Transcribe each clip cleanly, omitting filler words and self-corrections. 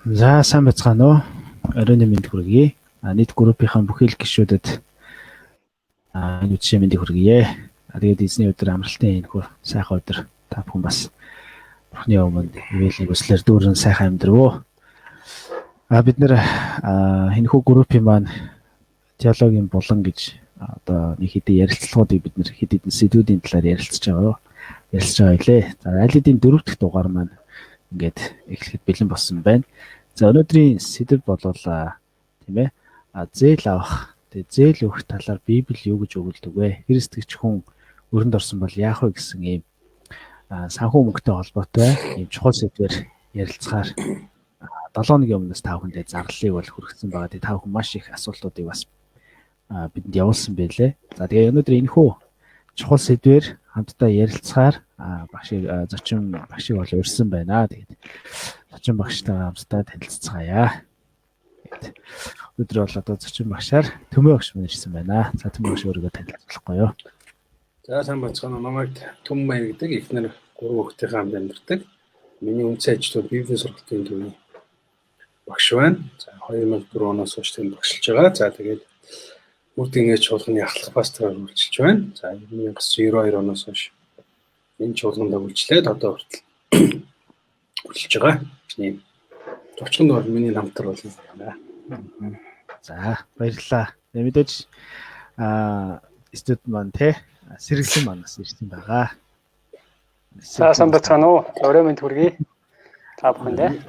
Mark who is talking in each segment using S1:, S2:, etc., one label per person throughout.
S1: За сайн бацгаана уу? Оройн мэнд хүргэе. Нийт группийнхан бүхэл гишүүдэд энэ үдшийн мэндийг хүргэе. Тэгээд эзний өдөр амралтын энэхүү сайхан өдөр та бүхэн бас Бурхны өмнө ивэлийн хүслээр дүүрэн сайхан амьдрав. Бид нэр энэхүү группийн маань диалогийн булан гэж одоо нэг хэдийн ярилцлагуудыг бид нэр хэд хэдэн сэдвүүдийн талаар ярилцж байгаа. Ярилцж байгаа илээ. За аль хэдийн 4 дахь дугаар маань ингээд эхлэхэд бэлэн болсон байна. За өнөөдрийн сэдэв болвол тийм ээ зээл авах зээл өгөх талаар Библи юу гэж өгүүлдэг вэ? Христэгч хүн өрөнд орсон бол яах вэ гэсэн ийм санхүү мөнгөтэй холбоотой ийм чухал сэдвээр ярилцахаар 7 өдрийн өмнөөс та бүхэндээ зарлалыг бол хүргэсэн байгаа. Тэгээ та бүхэн маш их асуултуудыг бас бидэнд явуулсан байлээ. За тэгээ өнөөдөр энэхүү чухал сэдвээр хамтдаа ярилцахаар зочин багшийг бол урьсан байна. Тэгээд зочин багштай хамтдаа танилццгаая. Өдөр бол одоо зочин багшаар Төмөө багш мань ирсэн байна. За Төмөө багш өөрийгөө танилцуулахгүй юу?
S2: За сайн бацгаана. Намайг Төмөө гэдэг эхнэр 3 хүүхдийн хамт амьдардаг. Миний үнцэн ажлууд Библийн сургалтын төвийн багш байна. За 2004 оноос хойш тэнд багшилж байгаа. За тэгээд Үрдийн ээж чуулганы ахлах пастораар үйлчилж байна. За 1992 оноос хойш энэ чуулганд үйлчлээд одоо хүртэл үйлчилж байгаа. Тийм. 30 дор миний намтар бол байна.
S1: За баярлалаа. Мэдээж студент маань те сэргэлэн маань бас ирсэн байгаа.
S3: За сайн бацгаана уу? Орой мэнд хүргэе. Та бүхэндээ.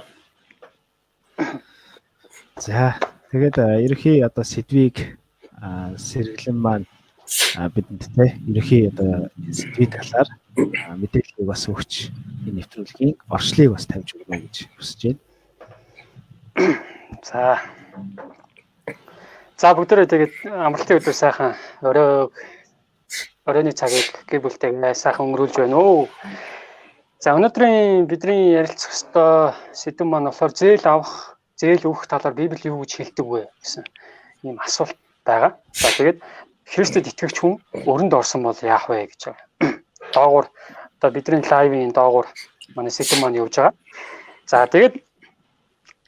S1: За тэгээд ерөнхий одоо сэдвийг сэргэлэн маань бидэнд те ерөнхий одоо сэдвийн талаар мэдээллийг бас өгч энэ нэвтрүүлгийн орчлыг бас тавьж өгнө гэж хүсэж байна.
S3: За бүгдээрээ тэгээд амралтын өдөр сайхан оройны цагийг гэр бүлтэйгээ сайхан өнгөрүүлж байна уу. За өнөөдрийн бидний ярилцах ёстой сэдэв маань болохоор зээл авах, зээл өгөх талаар Библи юу гэж хэлдэг вэ гэсэн ийм асуулт байгаа. За тэгээд Христэд итгэгч хүн өрөнд орсон бол яах вэ гэж байгаа. Доогуур одоо бидний лайвын доогуур манай сэдэв маань явж байгаа. За тэгээд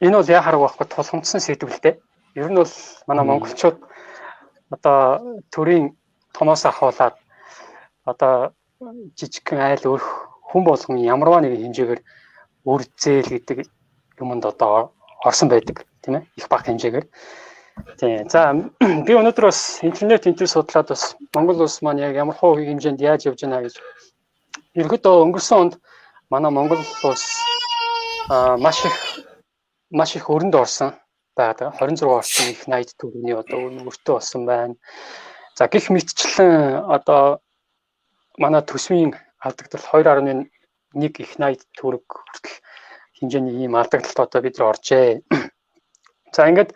S3: энэ бол яхаар байхгүй тулгамдсан сэдвэлтэй. Ер нь бол манай монголчууд одоо төрийн томоос ахуулаад одоо жижигхэн айл өрх хүн болгон ямарваа нэгэн хэмжээгээр үр зээл гэдэг юмд одоо орсон байдаг тийм ээ их бага хэмжээгээр. Тийм. За би өнөөдөр бас интернет судлаад бас Монгол улс маань яг ямар хуу хэмжээнд яаж явж байна гэж ерөөдөө өнгөрсөн онд манай Монгол улс маш их өрөнд орсон байгаа. 26 орчим их 80 төгрөгийн одоо өртөө болсон байна. За гэх мэтчлэн одоо манай төсвийн алдагдал 2.1 их 80 төгрөг хүртэл хэмжээний ийм алдагдлалт одоо бид нар оржээ. За ингээд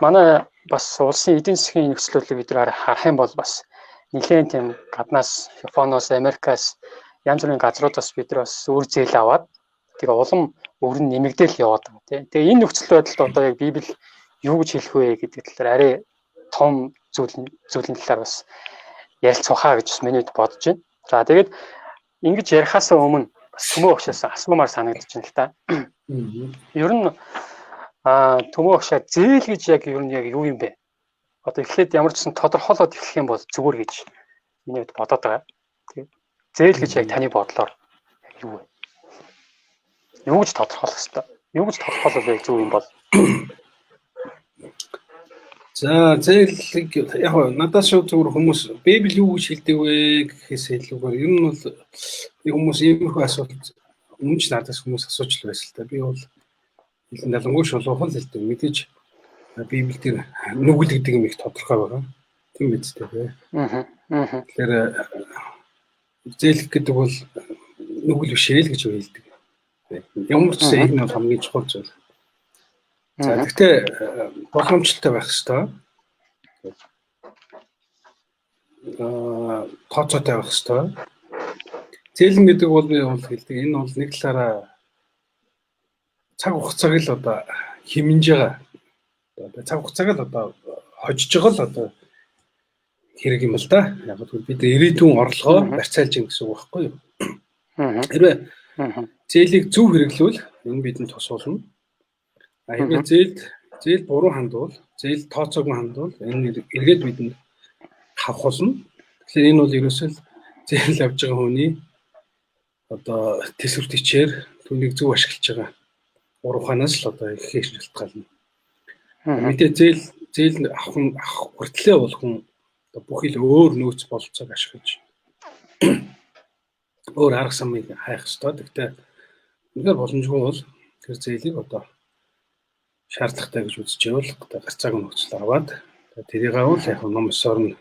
S3: манай бас улсын эдийн засгийн нөхцөлийг бид нар харах юм бол бас нэлээд тийм гаднаас Японоос, Америкаас янз бүрийн газруудаас бид нар бас үр зээл аваад тэгээ улам өрн нэмэгдээл яваад байгаа тийм. Тэгээ энэ нөхцөл байдалд одоо яг Библи юу гэж хэлэх вэ гэдэг талаар арай том зүйлийн талаар бас ярилцахаа гэж бас миний бодож байна. За тэгээд ингэж ярихаас өмнө бас Төмөө багшаас асуумаар санагдаж байна л та. Ер нь Төмөө багшаа зээл гэж яг ер нь яг юу юм бэ? Одоо эхлээд ямар ч сан тодорхойлоод эхлэх юм бол зүгээр гэж миний бодоод байгаа. Тэгээд зээл гэж яг таны бодлоор юу вэ? Юу гэж тодорхойлох хэвээр? Юу гэж тодорхойлох вэ зөв юм бол?
S2: За зээлийг яг надаас шууд зүгээр хүмүүс Библи юу гэж хэлдэг вэ гэхээс илүүгээр ер нь бол хүмүүс иймэрхүү асуулт өмнө ч надаас хүмүүс асууж байсан л та. Би бол хэлэн далангуй шулуухан л хэлдэг. Мэдээж Библи дээр нүгэл гэдэг юм их тодорхой байгаа. Тийм биз дээ. Тэгэхээр зээл гэдэг бол нүгэл биш ээ л гэж хэлдэг. Ямар ч зүйл энэ хамгийн чухал зүйл. За гэхдээ боломжтой байх хэрэгтэй. Тооцоотой байх хэрэгтэй. Зээлэн гэдэг бол би бол хэлдэг. Энэ бол нэг талаараа цаг хугацааг л одоо хэмнэж байгаа. Цаг хугацааг л одоо хожиж байгаа л одоо хэрэг юм л да. Яг л бид ирээдүйн орлогоо барьцаалж ин гэсэн үг байхгүй юу? Хэрвээ зээлийг зөв хэрэглэвэл энэ бидэнд тус болно. Хэрвээ зээл буруу хандвал, зээл тооцоогүй хандвал энэ эргээд бидэнд хавх болно. Тэгэхээр энэ бол ерөөсөө зээл авж байгаа хүний одоо төсвөр төчээр түүнийг зөв ашиглаж байгаа уруханаас л одоо их хийж шалтгаална. Мэдээ зээл авах хүртлээ бол хүн бүхий л өөр нөөц болцоог ашиглаж өөр арга самыг хайх ёстой. Гэхдээ үнээр боломжгүй бол тэр зээлийг одоо шаардлагатай гэж үзэж байвал гарцааг нь нөхцөл аваад тэрийг авал яг ном ёсоор нь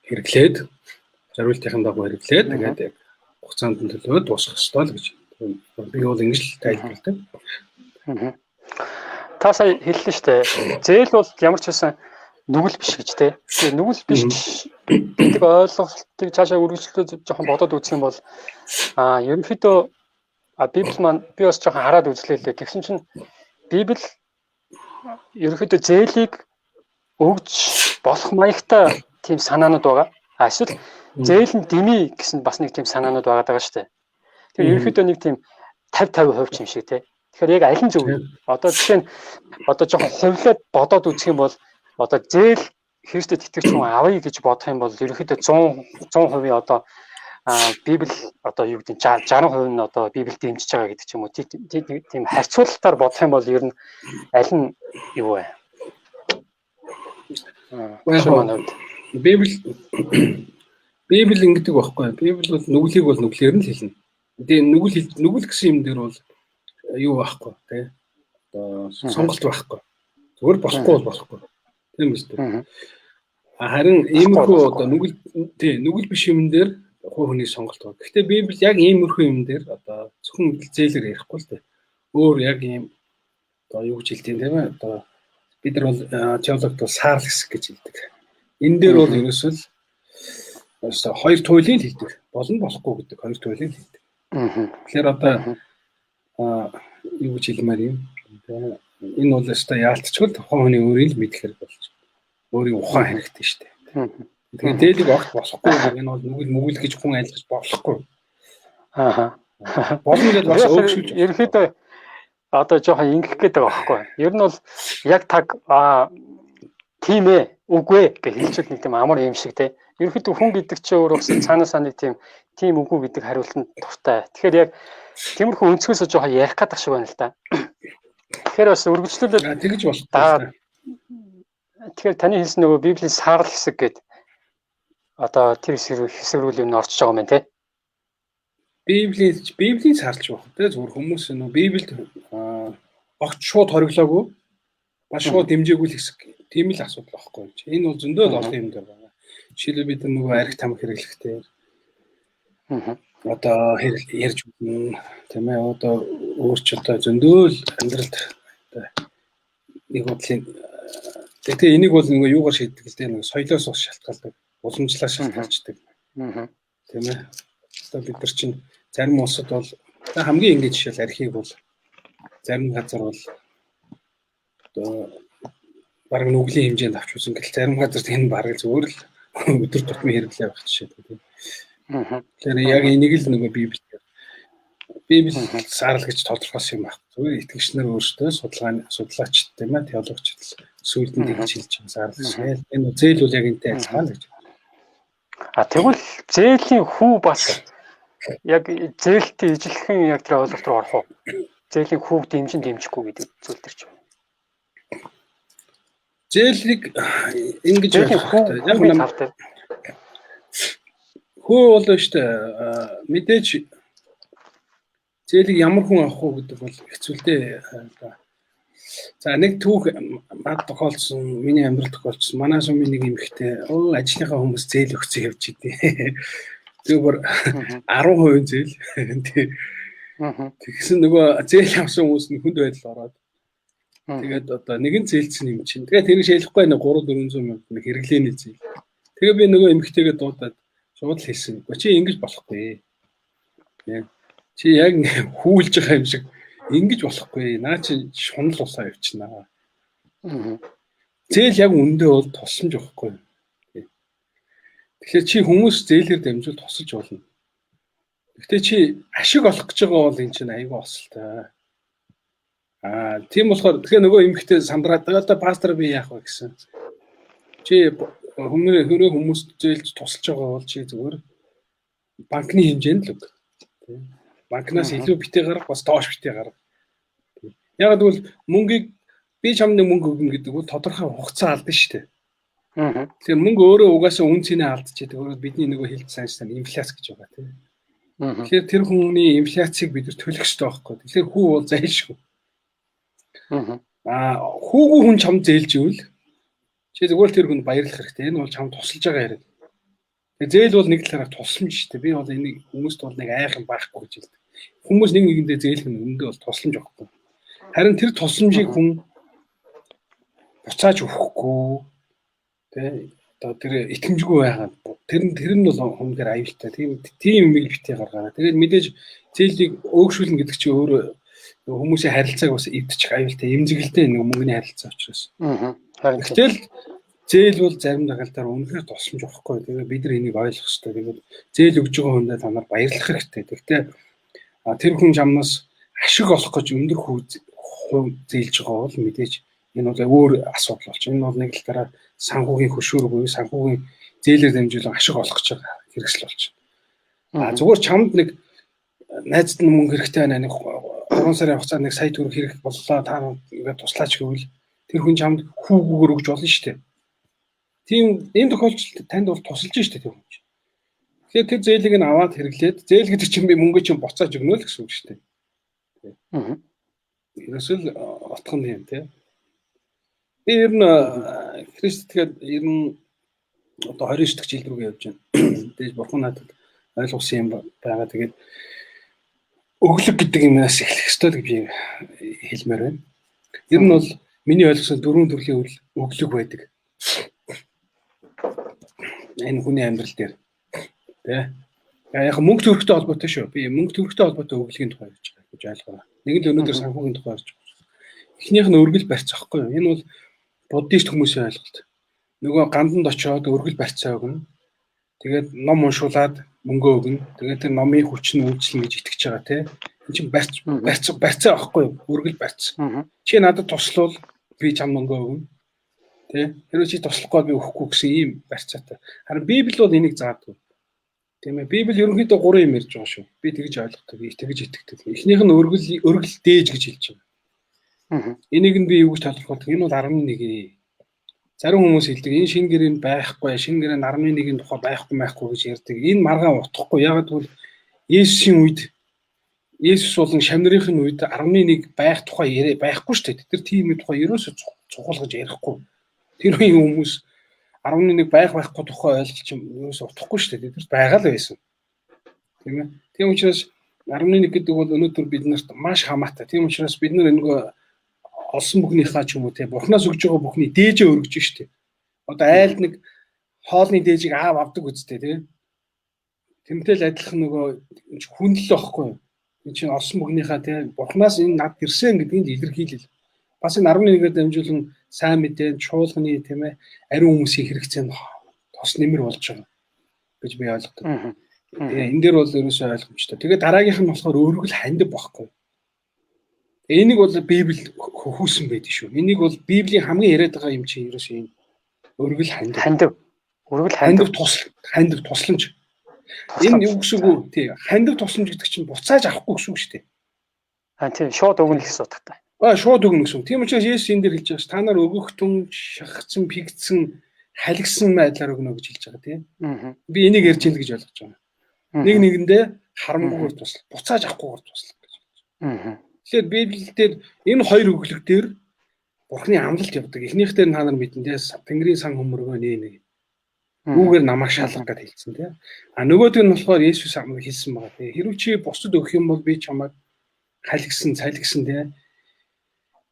S2: хэрэглээд зориултын дагуу хэрэглээд тэгээд яг хугацаанд нь төлөвлөд дуусгах ёстой л гэж би бол ингэж л тайлбарладаг.
S3: Та сая хэллээ шүү дээ. Зээл бол ямар ч байсан нүгэл биш гэж те. Тэгээ нүгэл биш гэдэг ойлголтыг цаашаа үргэлжлүүлээд жоохон бодоод үзэх юм бол ерөнхийдөө Библи маань би бас жоохон хараад үзлээ л дээ. Тэгсэн чинь Библи ерөнхийдөө зээлийг өгж болох маягтай тийм санаанууд байгаа. Эсвэл зээл нь дэмий гэсэн бас нэг тийм санаанууд байгаа шүү дээ. Тэгээ ерөнхийдөө нэг тийм 50-50% юм шиг те. Тэгэхээр яг аль нь зөв вэ? Одоо жишээ нь жоохон хувлаад бодоод үзэх юм бол одоо зээл Христэд итгэж хүн авъя гэж бодох юм бол ерөнхийдөө 100% одоо Библи одоо юу гэдэг 60% нь одоо Библиэд дэмжиж байгаа гэдэг ч юм уу. Тийм харьцуулалтаар бодох юм бол ер нь аль нь юу вэ?
S2: Библи ингэдэг байхгүй. Библи бол нүглийг бол нүглээр нь л хэлнэ. Тэгээ нүгэл гэсэн юм дээр бол юу байхгүй тий. Одоо сонголт байхгүй. Зүгээр болохгүй бол болохгүй. Тийм биз дээ. Харин иймэрхүү одоо нүгэл биш юм дээр хувь хүний сонголт байна. Гэхдээ Библи яг иймэрхүү юм дээр одоо зөвхөн зээлээр ярихгүй л дээ. Өөр яг ийм одоо юу гэж хэлдэг юм бэ? Одоо бид нар бол теологт бол саарл хэсэг гэж хэлдэг. Энэ дээр бол ерөөсөө хоёр туйлын хэлдэг. Болно болохгүй гэдэг хоёр туйлын хэлдэг. Тэгэхээр одоо юу гэж хэлмээр юм. Энэ бол өстой яалтчгүй тухайн хүний өөрийн л мэдэх хэрэг болж өөрийн ухаан хэрэгтэй шүү дээ. Тэгээд дээлийг огт болохгүй энэ бол нүгэл гэж хүн айлгаж болохгүй. Болно гэж бас өөрчлөж.
S3: Ерөнхийдөө одоо жоохон ингэх гээд байгаа байхгүй. Ер нь бол яг таг тийм ээ үгүй ээ гэж хэлчихвэл нэг тийм амар юм шиг те. Ерөнхийдөө хүн гэдэг чинь өөрөө цаанаасаа нэг тийм үгүй гэдэг хариултанд дуртай. Тэгэхээр яг тиймэрхүү өнцгөөсөө жоохон ярих гэдэг шиг байна л да. Тэгэхээр бас үргэлжлүүлээд
S2: тэгж болтой.
S3: Тэгэхээр таны хэлсэн нөгөө Библийн саарл хэсэг гэдэг одоо тэр хэсэг рүү юм орчиж байгаа юм байна те.
S2: Библийн сарлж байх те зүгээр хүмүүс нөгөө Библиэд огт шууд хориглоогүй ба шууд дэмжээгүй л хэсэг тийм л асуудал байхгүй. Энэ бол зөндөө л олон юм дээр байна. Жишээлбэл бид нөгөө арх там хэрэглэхдээ одоо ярьж үзэн тийм ээ одоо өөрчлөлтөө зөндөө л амьдралд нэг бодлын тэгэхээр энийг бол нөгөө юугаар шийддэг л дээ нөгөө соёлоос ус шалтгаалдаг уламжлалаас шалтгаалждаг тийм ээ одоо бид нар чинь зарим улсад бол хамгийн энгийн жишээл архийг бол зарим газар бол одоо бараг нүглийн хэмжээнд авч үзэн гэтэл зарим газар энэ бараг зүгээр л өдөр тутмын хэрэглээ байх жишээ тийм. Тэгэхээр яг энийг л нөгөө Библи саарл гэж тодорхойлсон юм байна. Зүгээр итгэгч нар өөрсдөө судлаач тийм ээ теологч сүйд нь тэгж хэлж байгаа саарл шиг. Энэ зээл бол яг энтэй адилхан л гэж.
S3: Тэгвэл зээлийн хүү бас яг зээлтэй ижилхэн яг тэр ойлголт руу орох уу? Зээлийн хүүг дэмжихгүй гэдэг зүйл төр чинь.
S2: Зээлийг ингэж
S3: яг нэг
S2: хөө бол штэ мэдээж зээлийг ямар хүн авах уу гэдэг бол хэцүү дээ. За нэг түүх мад тохиолдсон миний амьдрал тохиолдсон манай сумын нэг эмэгтэй ажлынхаа хүмүүс зээл өгсөн явж идэв. Зүгээр 10% зээл. Тэгсэн нөгөө зээл авсан хүмүүс нь хүнд байдал ороод тэгээд одоо нэгэн зээлцсэн юм чинь. Тэгээд тэр шийдэхгүй нэг 300-400 мянга нэг хэрэглээний зээл. Тэгээ би нөгөө эмэгтэйгээ дуудаад шууд л хэлсэн. Чи ингэж болохгүй. Чи яг хүүлж байгаа юм шиг ингэж болохгүй. Наа чи шунал усаа явчихнаа. Зээл яг үндэ бол тусламж واخгүй. Тэгэхээр чи хүмүүс зээлээр дамжуул тусалж болно. Гэхдээ чи ашиг олох гэж байгаа бол эн чинь айгүй осолтой. Тийм болохоор тэгэхээр нөгөө эмэгтэй сандраад одоо пастор би яах вэ гэсэн. Чи хүмүүс зөөлж тусалж байгаа бол чи зүгээр банкны хэмжээнд л үг. Тийм. Банкнаас илүү битээ гарах бас доош битээ гарах. Яг тэгвэл мөнгийг би чамд мөнгө өгнө гэдэг бол тодорхой хугацаа алдна шүү дээ. Тэгэхээр мөнгө өөрөө угаасаа үн цэнэ алдчихэдэг. Бидний нөгөө хэлж сайн инфляц гэж байгаа тийм. Тэгэхээр тэр хүний инфляцийг бид төлөх ёстой байхгүй. Тэгэхээр хүү бол зайлшгүй. Хүүгүй хүн чамд зээлж ивэл чи зүгээр тэр хүн баярлах хэрэгтэй. Энэ бол чамд тусалж байгаа хэрэг. Тэгээ зээл бол нэг талаараа тусламж шүү дээ. Би бол энийг хүмүүст бол нэг айх юм байхгүй гэж хэлдэг. Хүмүүс нэг нэгэндээ зээлэх нь өндөө бол тусламж байхгүй. Харин тэр тусламжийг хүн буцааж өгөхгүй тий одоо тэр итгэмжгүй байгаа. Тэр нь бол хүмүүгээр аюултай. Тийм юмыг битээ гаргаараа. Тэгээд мэдээж зээлийг өөгшүүлнэ гэдэг чинь өөрөө хүмүүсийн харилцааг бас эвдчих аюултай. Эмзэглэлтэй нэг мөнгөний харилцаа учраас. Гэтэл зээл бол зарим тохиолдолд үнэхээр тусламж өгөхгүй. Тэгээд бид нар энийг ойлгох хэрэгтэй. Тэгээд зээл өгж байгаа хүндээ та нар баярлах хэрэгтэй. Гэхдээ тэр хүн чамнаас ашиг олох гэж өндөр хувь зээлж байгаа бол мэдээж энэ бол өөр асуудал болж байна. Энэ бол нэг талаараа санхүүгийн хөшүүрэг буюу санхүүгийн зээлээр дамжуулан ашиг олох гэж байгаа хэрэгсэл болж байна. Зүгээр чамд нэг найзад нь мөнгө хэрэгтэй байна. Нэг 3 сарын хугацаанд нэг сая төгрөг хэрэг боллоо. Та ингээд туслаач гэвэл тэр хүн чамд хүүгүүгээр өгч болно шүү дээ. Тийм энэ тохиолдолд танд бол тусалж штэ тэр хүн чинь. Тэгэхээр тэр зээлийг нь аваад хэрэглээд зээл гэдэг чинь би мөнгө чинь буцааж өгнө л гэсэн үг штэ. Ерөөсөл отхон юм тий. Би ер нь Христ тэгээд ер нь одоо 29 дахь жил рүүгээ явж байна. Тэгэж бурхан надад ойлгуулсан юм байгаа. Тэгээд өглөг гэдэг юмнаас эхлэх ёстой гэж би хэлмээр байна. Ер нь бол миний ойлгосон 4 төрлийн өглөг байдаг. Энэ хүний амьдрал дээр тий. Яг мөнгө төрхтэй холбоотой шүү. Би мөнгө төрхтэй холбоотой өглөгийн тухай ярьж байгаа гэж ойлгоо. Нэг л өнөөдөр санхүүгийн тухай ярьж байгаа. Эхнийх нь өргөл барьц аахгүй юу? Энэ бол буддист хүмүүсийн ойлголт. Нөгөө ганданд очиод өргөл барьцаа өгнө. Тэгээд ном уншуулад мөнгө өгнө. Тэгээд тэр номын хүч нь үйлчлэн гэж итгэж байгаа тий. Энэ чинь барьцаа аахгүй юу? Өргөл барьц. Чи надад туславал би чам мөнгө өгнө. Тий. Хэрвээ чи туслахгүй би өгөхгүй гэсэн ийм барьцаатай. Харин Библи бол энийг заадаг. Тийм ээ. Библи ерөнхийдөө 3 юм ярьж байгаа шүү. Би тэгж ойлгодог, тэгж итгэдэг. Эхнийх нь өргөл дээж гэж хэлж байгаа. Энийг нь би юу гэж тодорхойлдог? Энэ бол 11. Зарим хүмүүс хэлдэг энэ шинэ гэрээнд байхгүй, шинэ гэрээнд 11-ийн тухай байхгүй гэж ярьдаг. Энэ маргаан утгахгүй. Ягаад гэвэл Есүсийн үед Есүс болон шамнырын үед 11 байх тухай байхгүй шүү дээ. Тэр тийм тухай ерөөсөө цугуулгаж ярихгүй. Тэр үеийн хүмүүс 11 байхгүй тухай ойлголч юм ерөөсөө утгахгүй шүү дээ. Тэр байгаа л байсан. Тийм ээ. Тийм учраас 11 гэдэг бол өнөөдөр бид нарт маш хамаатай. Тийм учраас бид нар нөгөө олсон бүхнийхээ ч юм уу те бурхнаас өгж байгаа бүхний дээжээ өргөж штэ. Одоо айлд нэг хоолны дээжийг авдаг үстэй те. Тэмтэл адилхан нөгөө хүндэл واخгүй. Энэ чинь олсон бүхнийхээ те бурхнаас энэ над ирсэн гэдгийг илэрхийлэл. Бас энэ 11-ээр дамжуулан сайн мэдээ, чуулганы тийм ээ ариун хүмүүсийн хэрэгцээ нь тос нэмэр болж байгаа гэж би ойлгодог. Тэгээ энэ дээр бол ерөөсөө ойлгомжтой. Тэгээ дараагийнх нь болохоор өргөл хандив байхгүй. Энийг бол Библи хөөсөн байдаг шүү. Энийг бол Библийн хамгийн яриад байгаа юм чинь ерөөсөө энэ өргөл хандив. Өргөл хандив тусламж. Энэ юу гэсэн үг тий хандив тусламж гэдэг чинь буцааж авахгүй гэсэн үг шүү дээ.
S3: Тийм шууд өгнө гэсэн утгатай.
S2: Шууд өгнө гэсэн. Тийм учраас Есүс энэ дээр хэлж байгаа ш. Та нар өгөхтөн, шахацсан, пигдсэн, халигсан байдлаар өгнө гэж хэлж байгаа тийм. Би энийг ярьж ийн гэж ойлгож байгаа. Нэг нэгэндээ харамгүйгээр туслах, буцааж авахгүйгээр туслах гэж. Тэгэхээр Библиэлд энэ хоёр өглөг дээр Бурхны амлалт явдаг. Эхнийхтэй та нар мэдэндээ Тэнгэрийн сан хөмөргөө нэг. Үүгээр намайг шалгах гэж хэлсэн тийм. Нөгөөдг нь болохоор Есүс амлаг хэлсэн байгаа тийм. Хэрвээ чи бусдад өгөх юм бол би чамайг халигсан, цалигсан тийм.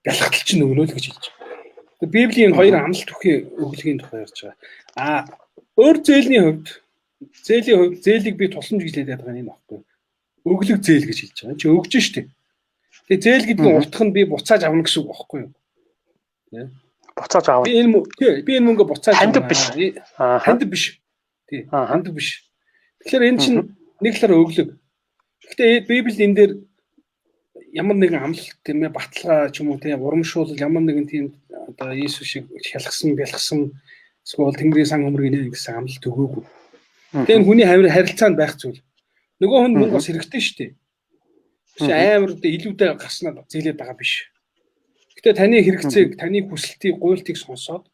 S2: Бялхтал чинь өгнө л гэж хэлж байгаа. Библийн хоёр амлалт бүхий өглөгийн тухай ярьж байгаа. Өөр зээлийн хувьд зээлийг би тусламж гэж хэлээд байгаа юм аахгүй. Өглөг зээл гэж хэлж байгаа. Чи өгж штеп. Тэгээ зээл гэдэг нь утга нь би буцааж авна гэсэн үг байхгүй юу? Тэ. Буцааж авна. Би энэ мөнгө буцааж
S3: хандив биш.
S2: Хандив биш. Тий. Хандив биш. Тэгэхээр энэ чинь нэг талаар өглөг. Гэхдээ Библи энэ дээр ямар нэгэн амлалт тийм ээ баталгаа ч юм уу тийм урамшуул ямар нэгэн тийм одоо Иесус шиг шалгасан бэлгсэн эсвэл Тэнгэрийн сан хөмрөгийн гэсэн амлалт өгөөгүй. Тэгээ энэ хүний харилцаанд байх зүйл. Нөгөө хүн мөнгө бас хэрэгтэй шүү дээ. Биш амар илүүтэй гарснаа зээлээд байгаа биш. Гэтэ таны хэрэгцээг, таны хүсэлтийг, гуйлтыг сонсоод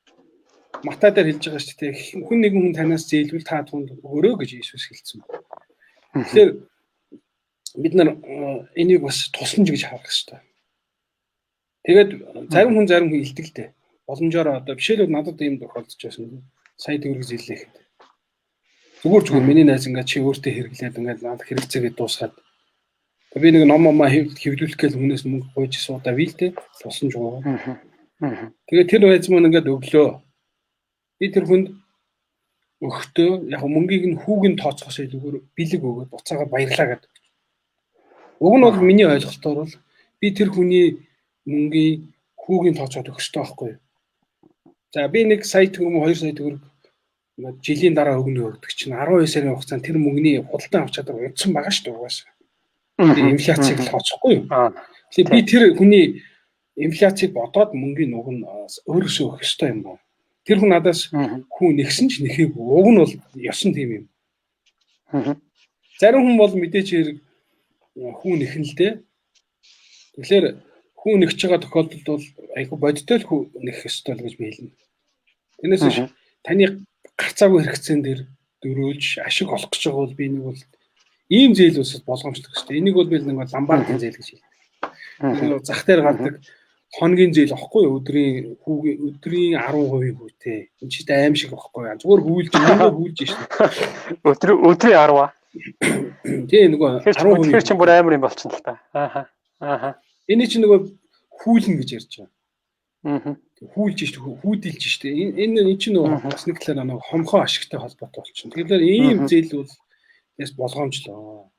S2: Матай дээр хэлж байгаа шүү дээ. Хүн нэгэн хүн танаас зээлвэл та түнд өгөрөө гэж Иесус хэлсэн. Тэгэхээр бид нар энийг бас тусламж гэж харах хэрэгтэй. Тэгээд зарим хүн илдэг л дээ. Боломжоор одоо бишээлүүд надад ийм тохиолдож байсан. Сая төгрөг зээлээ гэхэд. Зүгээр миний найз ингээд чи өөртөө хэрэглээд ингээд надад хэрэгцээгээ дуусгаад. Би нэг ном хэвлүүлэх гээл хүнээс мөнгө гуйж суудаа вилдэ тусламж өгөө. Тэгээд тэр найз маань ингээд өглөө. Би тэр хүнд өгтөө яг мөнгийг нь хүүг нь тооцохоос илүүгээр бэлэг өгөөд буцаага баярлаа гэдэг. Уг нь бол миний ойлголтоор бол би тэр хүний мөнгийг хүүгийн тооцоод өгөх ёстой байхгүй юу? За би 1 сая төгрөг 2 сая төгрөг жилийн дараа өгнө гэдэг чинь 12 сарын хугацаанд тэр мөнгөний худалдан авч чадвар унтсан байгаа шүү дээ угаасаа. Инфляцийг тооцохгүй юу? Тэгэхээр би тэр хүний инфляцийг бодоод мөнгөний уг нь өөрөөсөө өгөх ёстой юм байна. Тэр хүн надаас хүн нэгсэн ч нэхээгүй. Уг нь бол ёсон тийм юм. Зарим хүн бол мэдээж хэрэг хүн нэхэн л дээ. Тэгэхээр хүн нэгж байгаа тохиолдолд бол айгүй бодиттой л хүн нэх ёстой л гэж би хэлнэ. Тэрнээс биш таны гарцаагүй хэрэгцээн дээр дөрөөлж ашиг олох гэж байгаа бол би нэг бол ийм зээл усад болгоомжлох хэрэгтэй. Энийг бол би нэг ламбардын зээл гэж хэлнэ. Зах дээр гардаг хоногийн зээл авахгүй өдрийн 10% хүүтэй. Энэ ч аим шиг авахгүй. Зүгээр хүүлж шүү дээ.
S3: Өдрийн 10.
S2: Тийм нөгөө 10%
S3: тэр чинь бүр амар юм болчихсон л та.
S2: Энэ чинь нөгөө хүүлнэ гэж ярьж байгаа. Хүүлж шүү дээ, хүүдэлж шүү дээ. Энэ чинь нөгөө бас нэг талаараа нөгөө хомхоо ашигтай холбоотой болчихно. Тэгэхээр ийм зээл бол яс болгоомжлоо.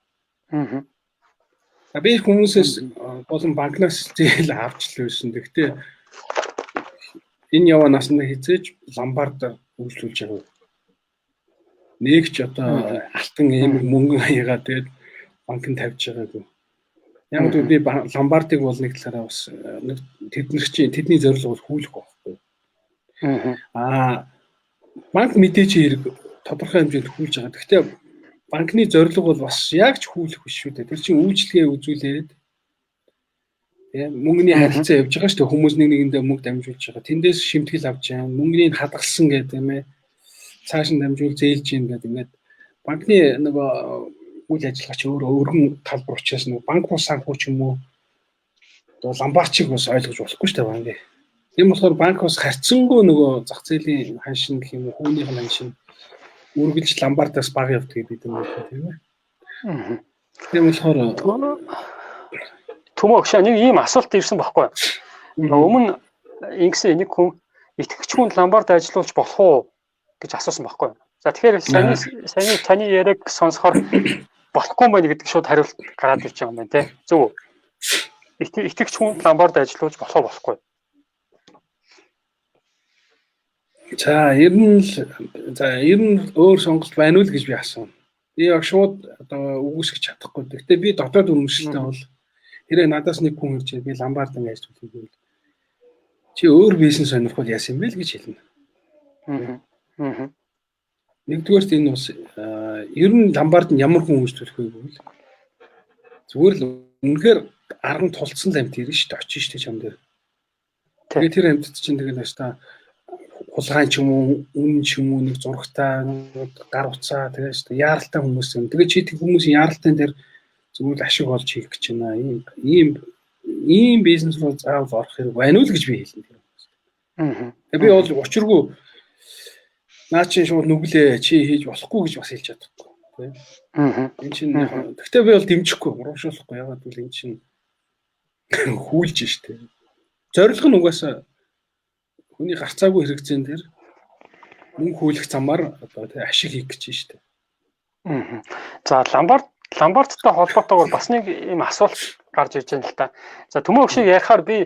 S2: Би хүмүүсээс болон банкнаас зээл авч л байсан. Гэхдээ энэ яваа насанд хизээж ламбард үйлчлүүлж байгаа. Нэг ч одоо алтан эмэг мөнгө хаягаад тэгээд банкнд тавьж байгаагүй. Яг л би ламбардыг бол нэг талаараа бас тэдний зорилго бол хүүлэх байхгүй. Банк мэдээж хэрэг тодорхой хэмжээнд хүүлж байгаа. Гэхдээ банкны зорилго бол бас яг ч хүүлэх биш шүү дээ. Тэр чинь үйлчлэгээ үзүүлээд мөнгөний харилцаа явьж байгаа шүү дээ. Хүмүүс нэг нэгэндээ мөнгө дамжуулж байгаа. Тэндээс шимтгэл авч байгаа. Мөнгөний хадгалсан гэдэг юм ээ. Цааш нь дамжуул зээлж юм гэдэг ингээд банкны нөгөө үйл ажиллагаач өөрөө өргөн талбар учраас нөгөө банк ус санхүү ч юм уу одоо ламбарчиг бас ойлгож болохгүй шүү дээ банк. Тийм болохоор банк ус харьцангуй нөгөө зах зээлийн ханшин гэх юм уу хүүнийх нь ханшин үргэлж ламбардаас бага явдаг бид нар тийм ээ. Тийм болохоор
S3: Төмөө өгшөө нэг ийм асуулт ирсэн байхгүй. Өмнө ингэсэн нэг хүн итгэгч хүнд ламбард ажиллуулж болох уу гэж асуусан байхгүй. За тэгэхээр саяны таны яриаг сонсохоор болохгүй юм байна гэдэг шууд хариулт гараад ирж байгаа юм байна те. Зөв үү? Итгэгч хүнд ламбард ажиллуулж болохгүй.
S2: За ер нь өөр сонголт байна уу гэж би асуув. Би яг шууд одоо үгүйсгэж чадахгүй. Гэхдээ би дотоод үнэмшилтэй бол хэрэг надаас нэг хүн ирж би ламбард ингэж ажиллах гэвэл чи өөр бизнес сонирхол яасан юм бэ л гэж хэлнэ. Нэгдүгээрт энэ бас ер нь ламбард нь ямар хүн үйлчлүүлэх вэ гэвэл зүгээр л үнэхээр арган тулцсан ламт ирнэ шүү дээ очиж шүү дээ чам дээр. Тэгээд тэр амьтд чинь тэгэл хаста хулгайн ч юм уу үн ч юм уу нэг зургатаа гар уцаа тэгээд шүү дээ яаралтай хүмүүс юм. Тэгээд чи тэг хүмүүсийн яаралтай дээр зүгээр ашиг олж хийх гэж байна. Ийм бизнес руу заавал орох хэрэг байна уу л гэж би хэлнэ. Тэгээд би бол учиргүй наа чи шууд нүглээ чи хийж болохгүй гэж бас хэлж чадахгүй. Энэ чинь гэхдээ би бол дэмжихгүй урамшуулахгүй ягаад гэвэл энэ чинь хүүлж штэ. Зорилго нь угаасаа хүний гарцаагүй хэрэгцээн дээр мөнгө хүүлэх замаар одоо тэг ашиг хийх гэж штэ.
S3: За ламбардтай холбоотойгоор бас нэг юм асуулт гарч ирж байна л та. За төмөө өгшийг ярихаар би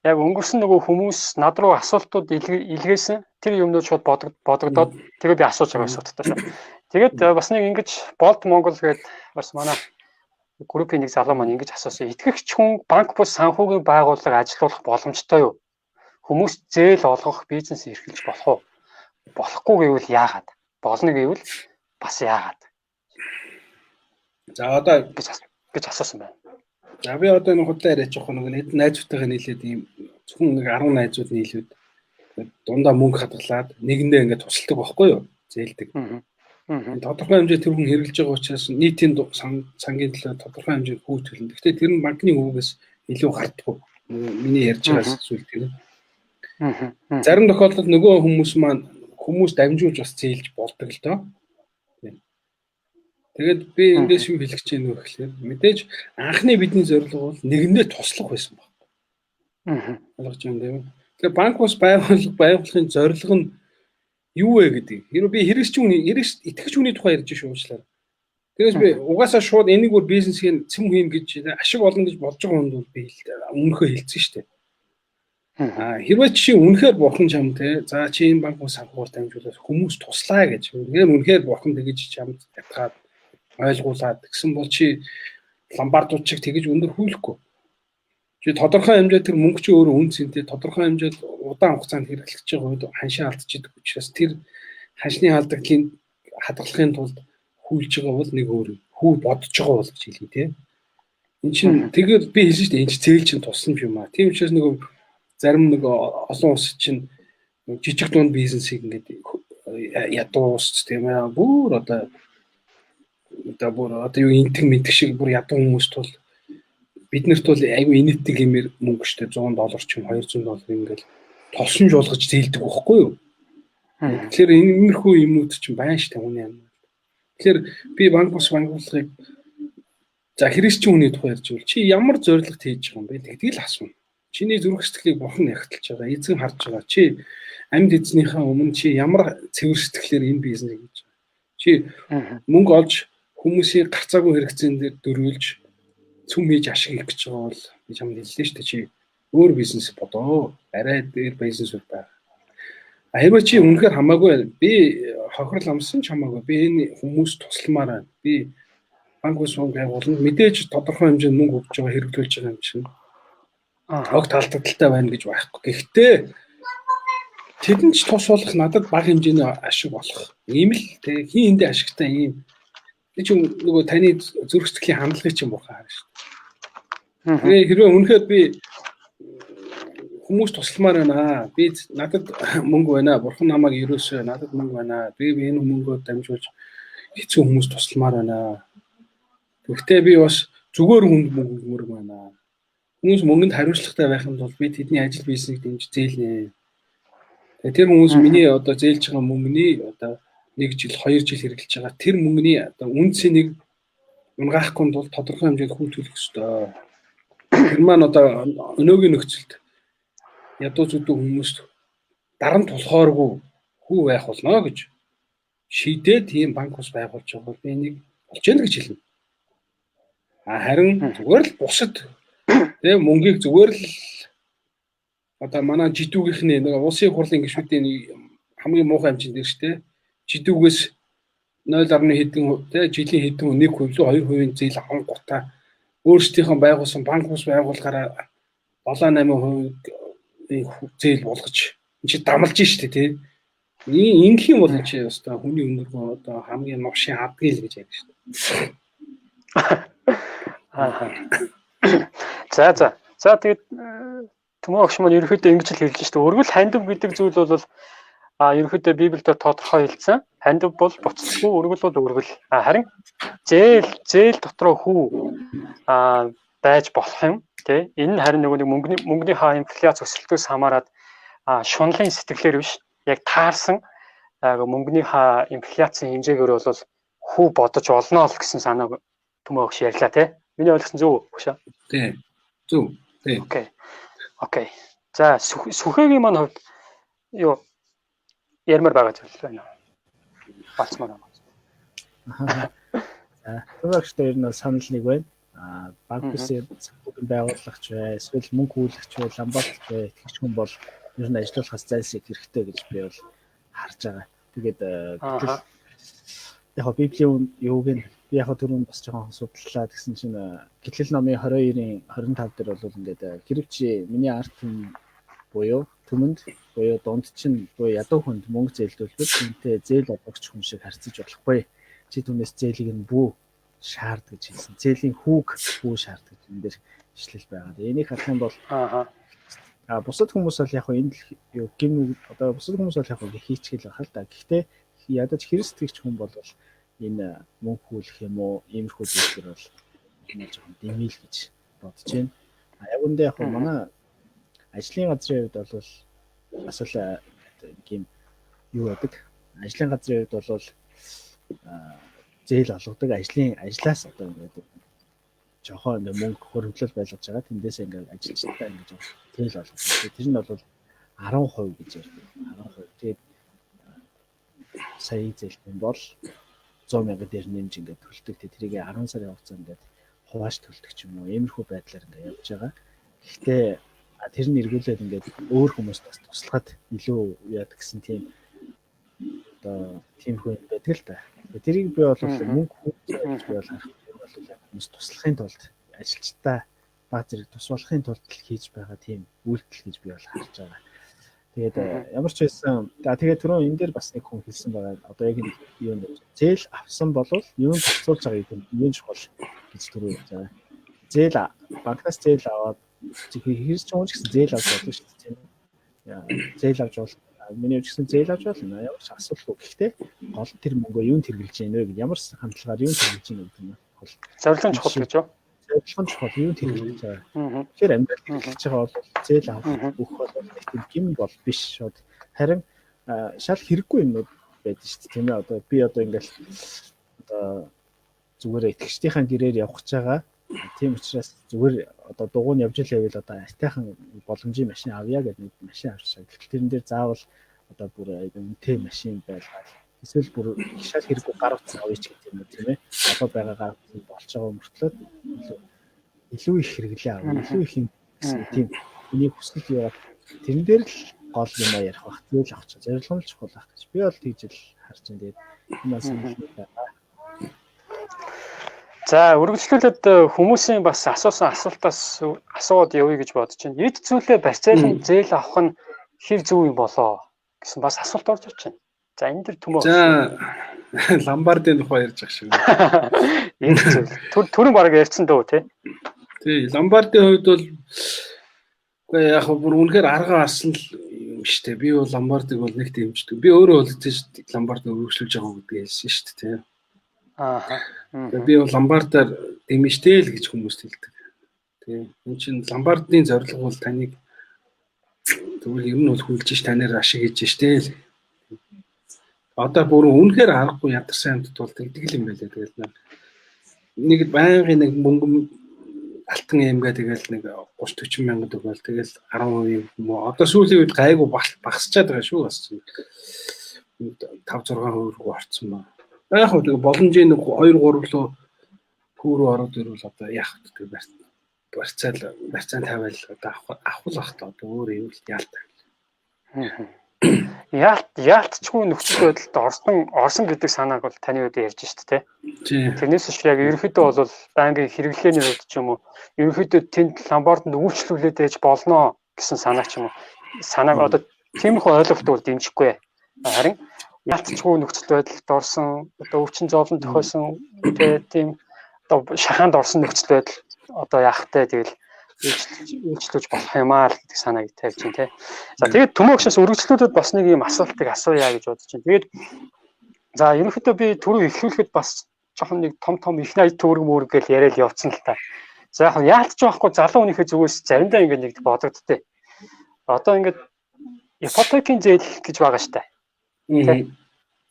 S3: яг өнгөрсөн нөгөө хүмүүс над руу асуултууд илгээсэн тэр юмнууд шууд бодогдоод тэгээд би асууж байгаа асуудалтай. Тэгээд бас нэг ингэж Болт Монгол гээд бас манай группийн нэг залуу маань ингэж асуусан. Итгэгч хүн банк бус санхүүгийн байгууллага ажилуулах боломжтой юу? Хүмүүс зээл олгох бизнес эрхэлж болох уу? Болохгүй гэвэл яагаад? Болно гэвэл бас яагаад?
S2: За одоо
S3: гэж асуусан байна.
S2: За би одоо энэ худлаа яриач явах нэг найзуудтайгаа нийлээд ийм зөвхөн нэг 10 найзууд нийлээд дундаа мөнгө хадгалаад нэгэндээ ингээд тусалдаг байхгүй юу? Зээлдэг. Тодорхой хэмжээ тэр хүн хэрэглэж байгаа учраас нийтийн сангийн төлөө тодорхой хэмжээнд хүү төлнө. Гэхдээ тэр нь банкны хөвгөөс илүү гардаггүй. Миний ярьж байгаас зүйл тэр. Зарим тохиолдолд нөгөө хүмүүс дамжуулж бас зээлж болдог л доо. Тэгээд би эндээс юу хэлэх гэж байна вэ гэхээр мэдээж анхны бидний зорилго бол нэгэндээ туслах байсан баг. Ойлгож байна тийм үү? Тэгэхээр банк ус байгуулахын зорилго нь юу вэ гэдэг. Хэрэв би итгэгч хүний тухай ярьж шуучлаа. Тэгээс би угаасаа шууд энийг бүр бизнесийн цэм хийн гэж ашиг олно гэж бодож байгаа хүнд бол би өмнөхөө хэлсэн шүү дээ. Хэрвээ чи үнэхээр бурхан чам те за чи энэ банк ус санхүүгээр дамжуулаад хүмүүс туслаа гэж. Үнэхээр бурхан тэгэж чамд татгаад ойлгуулад гэсэн бол чи ломбардууд чиг тэгэж өндөр хүлэхгүй. Чи тодорхой хэмжээнд тэр мөнгө чи өөрөө үн цэнтэй тодорхой хэмжээнд удаан хугацаанд хэрэглэж байгаа үед ханшаа алдчихдаг учраас тэр ханшны хадгалахын тулд хүлж байгаа бол нэг өөр хүү бодож байгаа бол гэж хэлээ тий. Энд чинь тэгээд би хэлсэн шүү дээ энэ ч зээл чинь тусламж юм аа. Тийм учраас нөгөө зарим нэг олон улс чинь жижиг дунд бизнесийг ингээд ядуу ус тийм ээ бүр одоо юу интэг мэддэг шиг бүр ядуу хүмүүст бол биднэрт бол айгүй инээдтэй гэмээр мөнгө штэ $100 ч юм $200 ингээл тосонж болгож зээлдэг байхгүй юу. Тэгэхээр иймэрхүү юмнууд чинь байна штэ хүний юм. Тэгэхээр би банк ус байгууллагыг за христчин хүний тухай ярьж бол чи ямар зорилго хийж байгаа юм бэ гэдгийг л асууна. Чиний зүрх сэтгэлийг бурхан ягталж байгаа, эзэн харж байгаа. Чи амьд эзнийхээ өмнө чи ямар цэвэр сэтгэлээр энэ бизнесийг хийж байгаа. Чи мөнгө олж хүмүүсийн гарцаагүй хэрэгцээнд дээр дөрвөлж цүм хийж ашиг хийх гэж байгаа бол би чамд хэллээ шүү дээ чи өөр бизнес бодоо. Арай дээр бизнес байна. Хэрвээ чи үнэхээр хамаагүй би хохирол амсан ч хамаагүй би энэ хүмүүс тусламаар байна. Би банк ус байгуулна мэдээж тодорхой хэмжээнд мөнгө өгч байгаа хэрэглүүлж байгаа юм чинь. Огт алдагдaltaй байна гэж байхгүй. Гэхдээ тэдэн ч тус болох надад бага хэмжээний ашиг болох. Ийм л тэг хин эндээ ашигтай ийм. Тэг чи нөгөө таны зүрх сэтгэлийн хандлагыг чинь бурхан харна шүү дээ. Тэгээ хэрвээ үнэхээр би хүмүүс тусламаар байна. Би надад мөнгө байна. Бурхан намайг ерөөсөө надад мөнгө байна. Би энэ мөнгөөр дамжуулж хэцүү хүмүүс тусламаар байна. Гэхдээ би бас зүгээр хүнд мөнгө өгмөр байна. Хүмүүс мөнгөнд хариуцлагатай байхын тулд би тэдний ажил бизнесийг дэмжиж зээлнэ. Тэр хүмүүс миний одоо зээлж байгаа мөнгөний одоо 1 жил 2 жил хэрэглэж байгаа тэр мөнгөний одоо үнцнийг унгаахгүй тул тодорхой хэмжээнд хүү төлөх ёстой. Тэр маань одоо өнөөгийн нөхцөлд ядуу зүдүү хүмүүст дарамт тулахааргүй хүү байх болно гэж шийдээд тийм банк ус байгуулж байгаа бол би энийг болж яана гэж хэлнэ. Харин зүгээр л бусад тийм мөнгийг зүгээр л одоо манай жидүүгийнхний нэг улсын хурлын гишүүдийн хамгийн муухай хэмжээнд дээр штэ жидүүгээс 0.1 хэдэн жилийн хэдэн 1% 2% зээл аван гутаа өөрсдийнхөө байгуулсан банк ус байгуулахаараа 7-8% зээл болгож энэ чи дамлж штэ тий. Ингэх юм бол чи өстой хүний өнөргөө одоо хамгийн новшийн адгийл гэж ярьж штэ. За тэгээд Төмөө огш маань ерөнхийдөө ингэж л хэлж штэ. Өргөл хандив гэдэг зүйл бол ерөнхийдөө Библиэд тодорхой хэлсэн. Хандив бол буцахгүй, өргөл бол өргөл. Харин зээл дотроо хүү байж болох юм. Тэ энэ нь харин нэг мөнгөний инфляц өсөлтөөс хамаарат шунлын сэтгэлээр биш яг таарсан мөнгөний инфляцийн хэмжээгээр бол хүү бодож олноо л гэсэн санааг Төмөө огш ярьлаа те. Миний ойлгосон зөв үү? Тий. Зөв. Тий.
S3: Окей. За сүхэгийн маань хувьд юу ярмаар байгаа зүйл байна. Бацмаар байна.
S1: За түүхтэй ер нь санал нэг байна. Банк үсээ санхүүгийн байгууллагч бай, эсвэл мөнгө хүүлэгч бай, ламбарч бай, итгэгч хүн бол ер нь ажиллахаас зайлсхийх хэрэгтэй гэж би бол харж байгаа. Тэгээд яг Библийн юуг нь би яг түрүүн бас жоохон судлаа гэсэн чинь Гэтэл номын 22-ийн 25 дээр бол ингээд гэрэвч миний арт түмэн буюу түмэнд буюу дунд чинь буюу ядуу хүнд мөнгө зээлдүүлбэл түүнтэй зээл олгогч хүн шиг харьцаж болохгүй. Чи түүнээс зээлийг нь бүү шаард гэж хэлсэн. Зээлийн хүүг бүү шаард гэж энэ дээр ишлэл байгаа. Энийг харах юм бол бусад хүмүүс бол яг энэ юу гим одоо бусад хүмүүс бол яг хийчихэл байгаа л да. Гэхдээ ядаж христэгч хүн бол энэ мөнгө хүлэх юм уу иймэрхүү зүйлээр бол энэ жоохон дэмэл гэж бодож байна. Яг үндэ яг манай ажлын газрын хувьд бол бас л гим юу байдаг. Ажлын газрын хувьд бол зээл олгодог ажлаас одоо ингээд жоохон мөнгө хөрвүүлэл байлгаж байгаа. Тэндээс ингээд ажилчдаа ингээд зээл олгодог. Тэр нь бол 10% гэж ярьдаг. 10%. Тэгээд сая зээлт юм бол 100,000 дээр нэмж ингээд төлдөг. Тэрийг 10 сарын хугацаанд ингээд хувааж төлдөг ч юм уу. Иймэрхүү байдлаар ингээд явж байгаа. Гэхдээ тэр нь эргүүлээд ингээд өөр хүмүүст бас туслахад илүү яадаг гэсэн тийм одоо тийм хүн байдаг л да. Тэрийг би бол мөнгө хүлээж би бол харах бол хүмүүс туслахын тулд ажилчдаа баг зэрэг тусвалахын тулд хийж байгаа тийм үйлдэл гэж би бол харж байгаа. Тэгээд ямар ч байсан тэгээд түрүү энэ дээр бас нэг хүн хэлсэн байгаа. Одоо яг юу нэ зээл авсан бол юу зохицуулж байгааг юм чухал гэж түрүү ярьж байгаа. Зээл банкнаас зээл аваад хэрэг ч юм ч гэсэн зээл авч болно шүү дээ. Зээл авч бол миний үчигсэн зээл авч болно. Ямар ч асуудалгүй. Гэхдээ гол тэр мөнгөө юунд хэрэглэж гэнэ вэ? Ямар хандлагаар юунд хэрэглэж гэнэ гэдэг нь
S3: зорилгын чухал гэж юу?
S1: Зорилгын чухал юунд хэрэглэж байгаа. Тэгэхээр амьдрал хэрэглэж байгаа бол зээл авах бүх бол нэг тийм гим бол биш шууд. Харин шал хэрэггүй юмнууд байдаг шүү дээ. Тийм ээ одоо би одоо ингээл одоо зүгээр итгэжтийнхаа гэрээр явах гэж байгаа. Тийм учраас зүгээр одоо дугуйн явж ирэвэл одоо айтайхан боломжийн машин авъя гэдэг нэг машин авчихсан. Гэтэл тэрэн дээр заавал одоо бүр үнэтэй машин байлгаад эсвэл бүр шал хэрэггүй гар утас авъя ч гэдэг юм уу тийм ээ. Одоо байгаа гар утас болж байгаа мөртлөө илүү их хэрэглээ авах, илүү их юм гэсэн тийм миний хүсэл юу тэрэн дээр л гол юм ярих бах. Зээл авах ч зорилго нь чухал байх гэж би бол тэгж л харж байна. Тэгээд юмас байгаа.
S3: За үргэлжлүүлээд хүмүүсийн бас асуусан асуултаас асууад явъя гэж бодож байна. Эд зүйлээ барьцаалан зээл авах нь хэр зөв юм болоо гэсэн бас асуулт орж ирж байна. За энэ дэр төмөө.
S2: За ламбардын тухай ярьж байгаа шиг.
S3: Энэ зүйл түрэн бараг ярьсан дөө тий.
S2: Тий, ламбардын хувьд бол яг бүр үнэхээр арга асал юм шүү дээ. Би бол ламбардыг бол нэг дэмждэг. Би өөрөө бол тийш ламбардыг өргөжлүүлж байгаа гэдгийг хэлсэн шүү дээ тий. Би бол ламбардаар дэмжтэй л гэж хүмүүст хэлдэг. Тэгээ энэ чинь ламбардын зорилго бол таныг тэгвэл ер нь бол хүлжиж танаар ашиг хийж штэ л. Одоо бүр үнэхээр аргагүй ядарсан юмд бол тэгдэг юм байлаа. Тэгэл нэг байнгын нэг мөнгө алтан юмгаа тэгэл нэг 30-40 мянган төгөөл тэгэл 10% юм уу. Одоо сүүлийн үед гайгүй багасчаад байгаа шүү бас. 5-6% рүү орцсон ба. Яг хөө боломжийн 2-3 руу пүүрөө ороод ирвэл одоо яах вэ барьцаан тавиал одоо авах та одоо өөр юм л яалтаа. Яалтчгүй нөхцөл байдалд орсон гэдэг санааг бол таны үед ярьж штэ тий. Тэрнээс ч яг ерөнхийдөө бол банкын хэрэглээний хувьд ч юм уу ерөнхийдөө тэнд ламбарданд үйлчлүүлээд байж болно гэсэн санаа ч юм уу санааг одоо тиймэрхүү ойлголт бол дэмжихгүй. Харин яалтчгүй нөхцөл байдалд орсон одоо өвчин зовлон тохиосон тийм одоо шахаанд орсон нөхцөл байдал одоо яахтай тэгэл үйлчлүүлж болох юмаа л гэдэг санааг тавьж байна тий. За тэгээд төмөөгшөөс үргэлжлүүлээд бас нэг юм асуултыг асууя гэж бодож байна. Тэгээд за ерөнхийдөө би түрүү эхлүүлэхэд бас жоохон нэг том их 80 төгрөг мөрөг гэж яриад явцсан л та. За яг яалтч байхгүй залуу хүнийхээ зүгээс заримдаа ингэ нэг бодогдтой. Одоо ингэ ипотекийн зээл гэж байгаа штэ.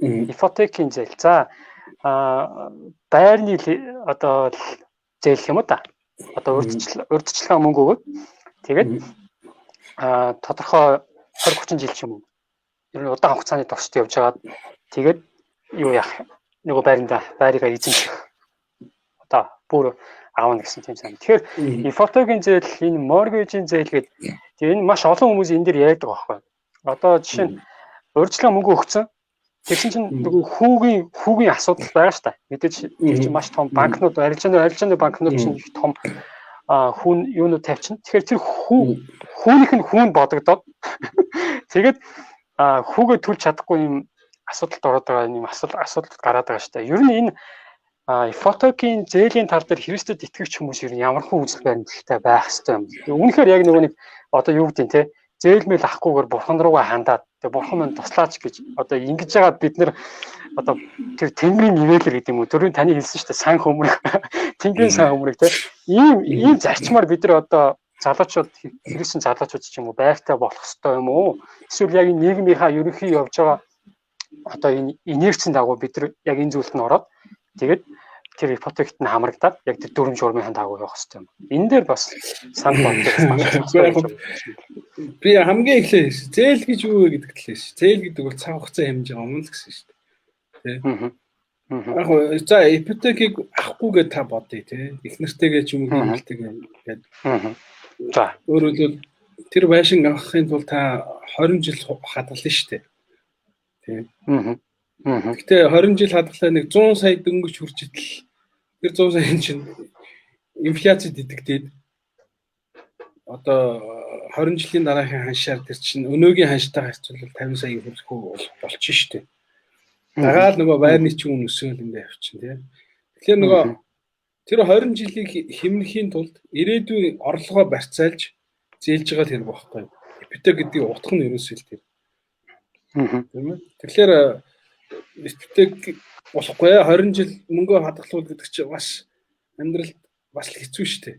S2: Ипотекийн зээл. За байрны одоо зээл юм уу та. Одоо урьдчилан мөнгө өгөөд тэгээд тодорхой 20-30 жил ч юм уу. Ер нь удаан хугацааны туршид явж байгаад тэгээд юу яах нөгөө байрыгаа эзэмших одоо бүр аавна гэсэн тийм сан. Тэгэхээр ипотекийн зээл, энэ моргежийн зээл гэдэг энэ маш олон хүмүүс энэ дээр ярьдаг байхгүй. Одоо жишээ нь урьдчилан мөнгө өгсөн.
S3: Тэгсэн чинь нөгөө хүүгийн асуудал байгаа шүү дээ. Мэдээж тэр чинь маш том банкнууд, арилжааны банкнууд чинь их том хүн юунууд тавьчихна. Тэгэхээр тэр хүүнийх нь хүүнд бодогдоод тэгээд хүүгээ төлж чадахгүй юм асуудалд ороод байгаа юм асуудал гараад байгаа шүү дээ. Ер нь энэ ипотекийн зээлийн тал дээр Христэд итгэгч хүмүүс ер нь ямар хүн үзэл баримталтай байх ёстой юм. Үүнхээр яг нөгөө нэг одоо юу гэдэг нь те зээл мэйл авахгүйгээр бурхан руугаа хандаад тэгээ бурхан минь туслаач гэж одоо ингэж яагаад бид нэр одоо тэр тэнгэрийн нивэлэр гэдэг юм уу түрүүн таны хэлсэн шүү дээ сан хөмрөг тэнгэрийн сан хөмрөг те ийм зарчмаар бид нар одоо залуучууд Христийн залуучууд ч юм уу байртай болох ёстой юм уу? Эсвэл яг нийгмийнхаа ерөнхий явж байгаа одоо энэ инерцийн дагуу бид нар яг энэ зүйлд нь ороод тэгээд тэр ипотект нь хамрагдаад яг тэр дүрм журмын дагуу явах хэрэгтэй юм. Энэ дээр бас санал бодлого
S2: би хамгийн эхлээ зээл гэж юу вэ гэдэгт хэлсэн ш. Зээл гэдэг бол цаг хугацаа хэмжээ өмнө л гэсэн ш. Тэ. Яг за ипотекийг авахгүйгээ та бодъё те. Их нартайгээ ч юм уу хэлтэйгээ гэдэг.
S3: За
S2: өөрөөр тэр байшин авахын тулд та 20 жил хадгална ш. Тэ. Гэхдээ 20 жил хадгалаа нэг 100 сая дөнгөж хүрчихдээ тэр 100 сая чинь инфляцид идэгдээд одоо 20 жилийн дараагийн ханшаар тэр чинь өнөөгийн ханштай харьцуулбал 50 сая хүрэхгүй болчих штеп. Дагаад нөгөө байрны чинь үн өсөөл ингэ явчихна тий. Тэгэхээр нөгөө тэр 20 жилийг хэмнэхийн тулд ирээдүйн орлогоо барьцаалж зээлж байгаа тэр байхгүй. Ипотек гэдэг утга нь ерөөсөө л тэр. Тийм ээ. Тэгэхээр ипотек болохгүй 20 жил мөнгө хадгалуул гэдэг чинь бас амьдралд бас хэцүү шүү дээ.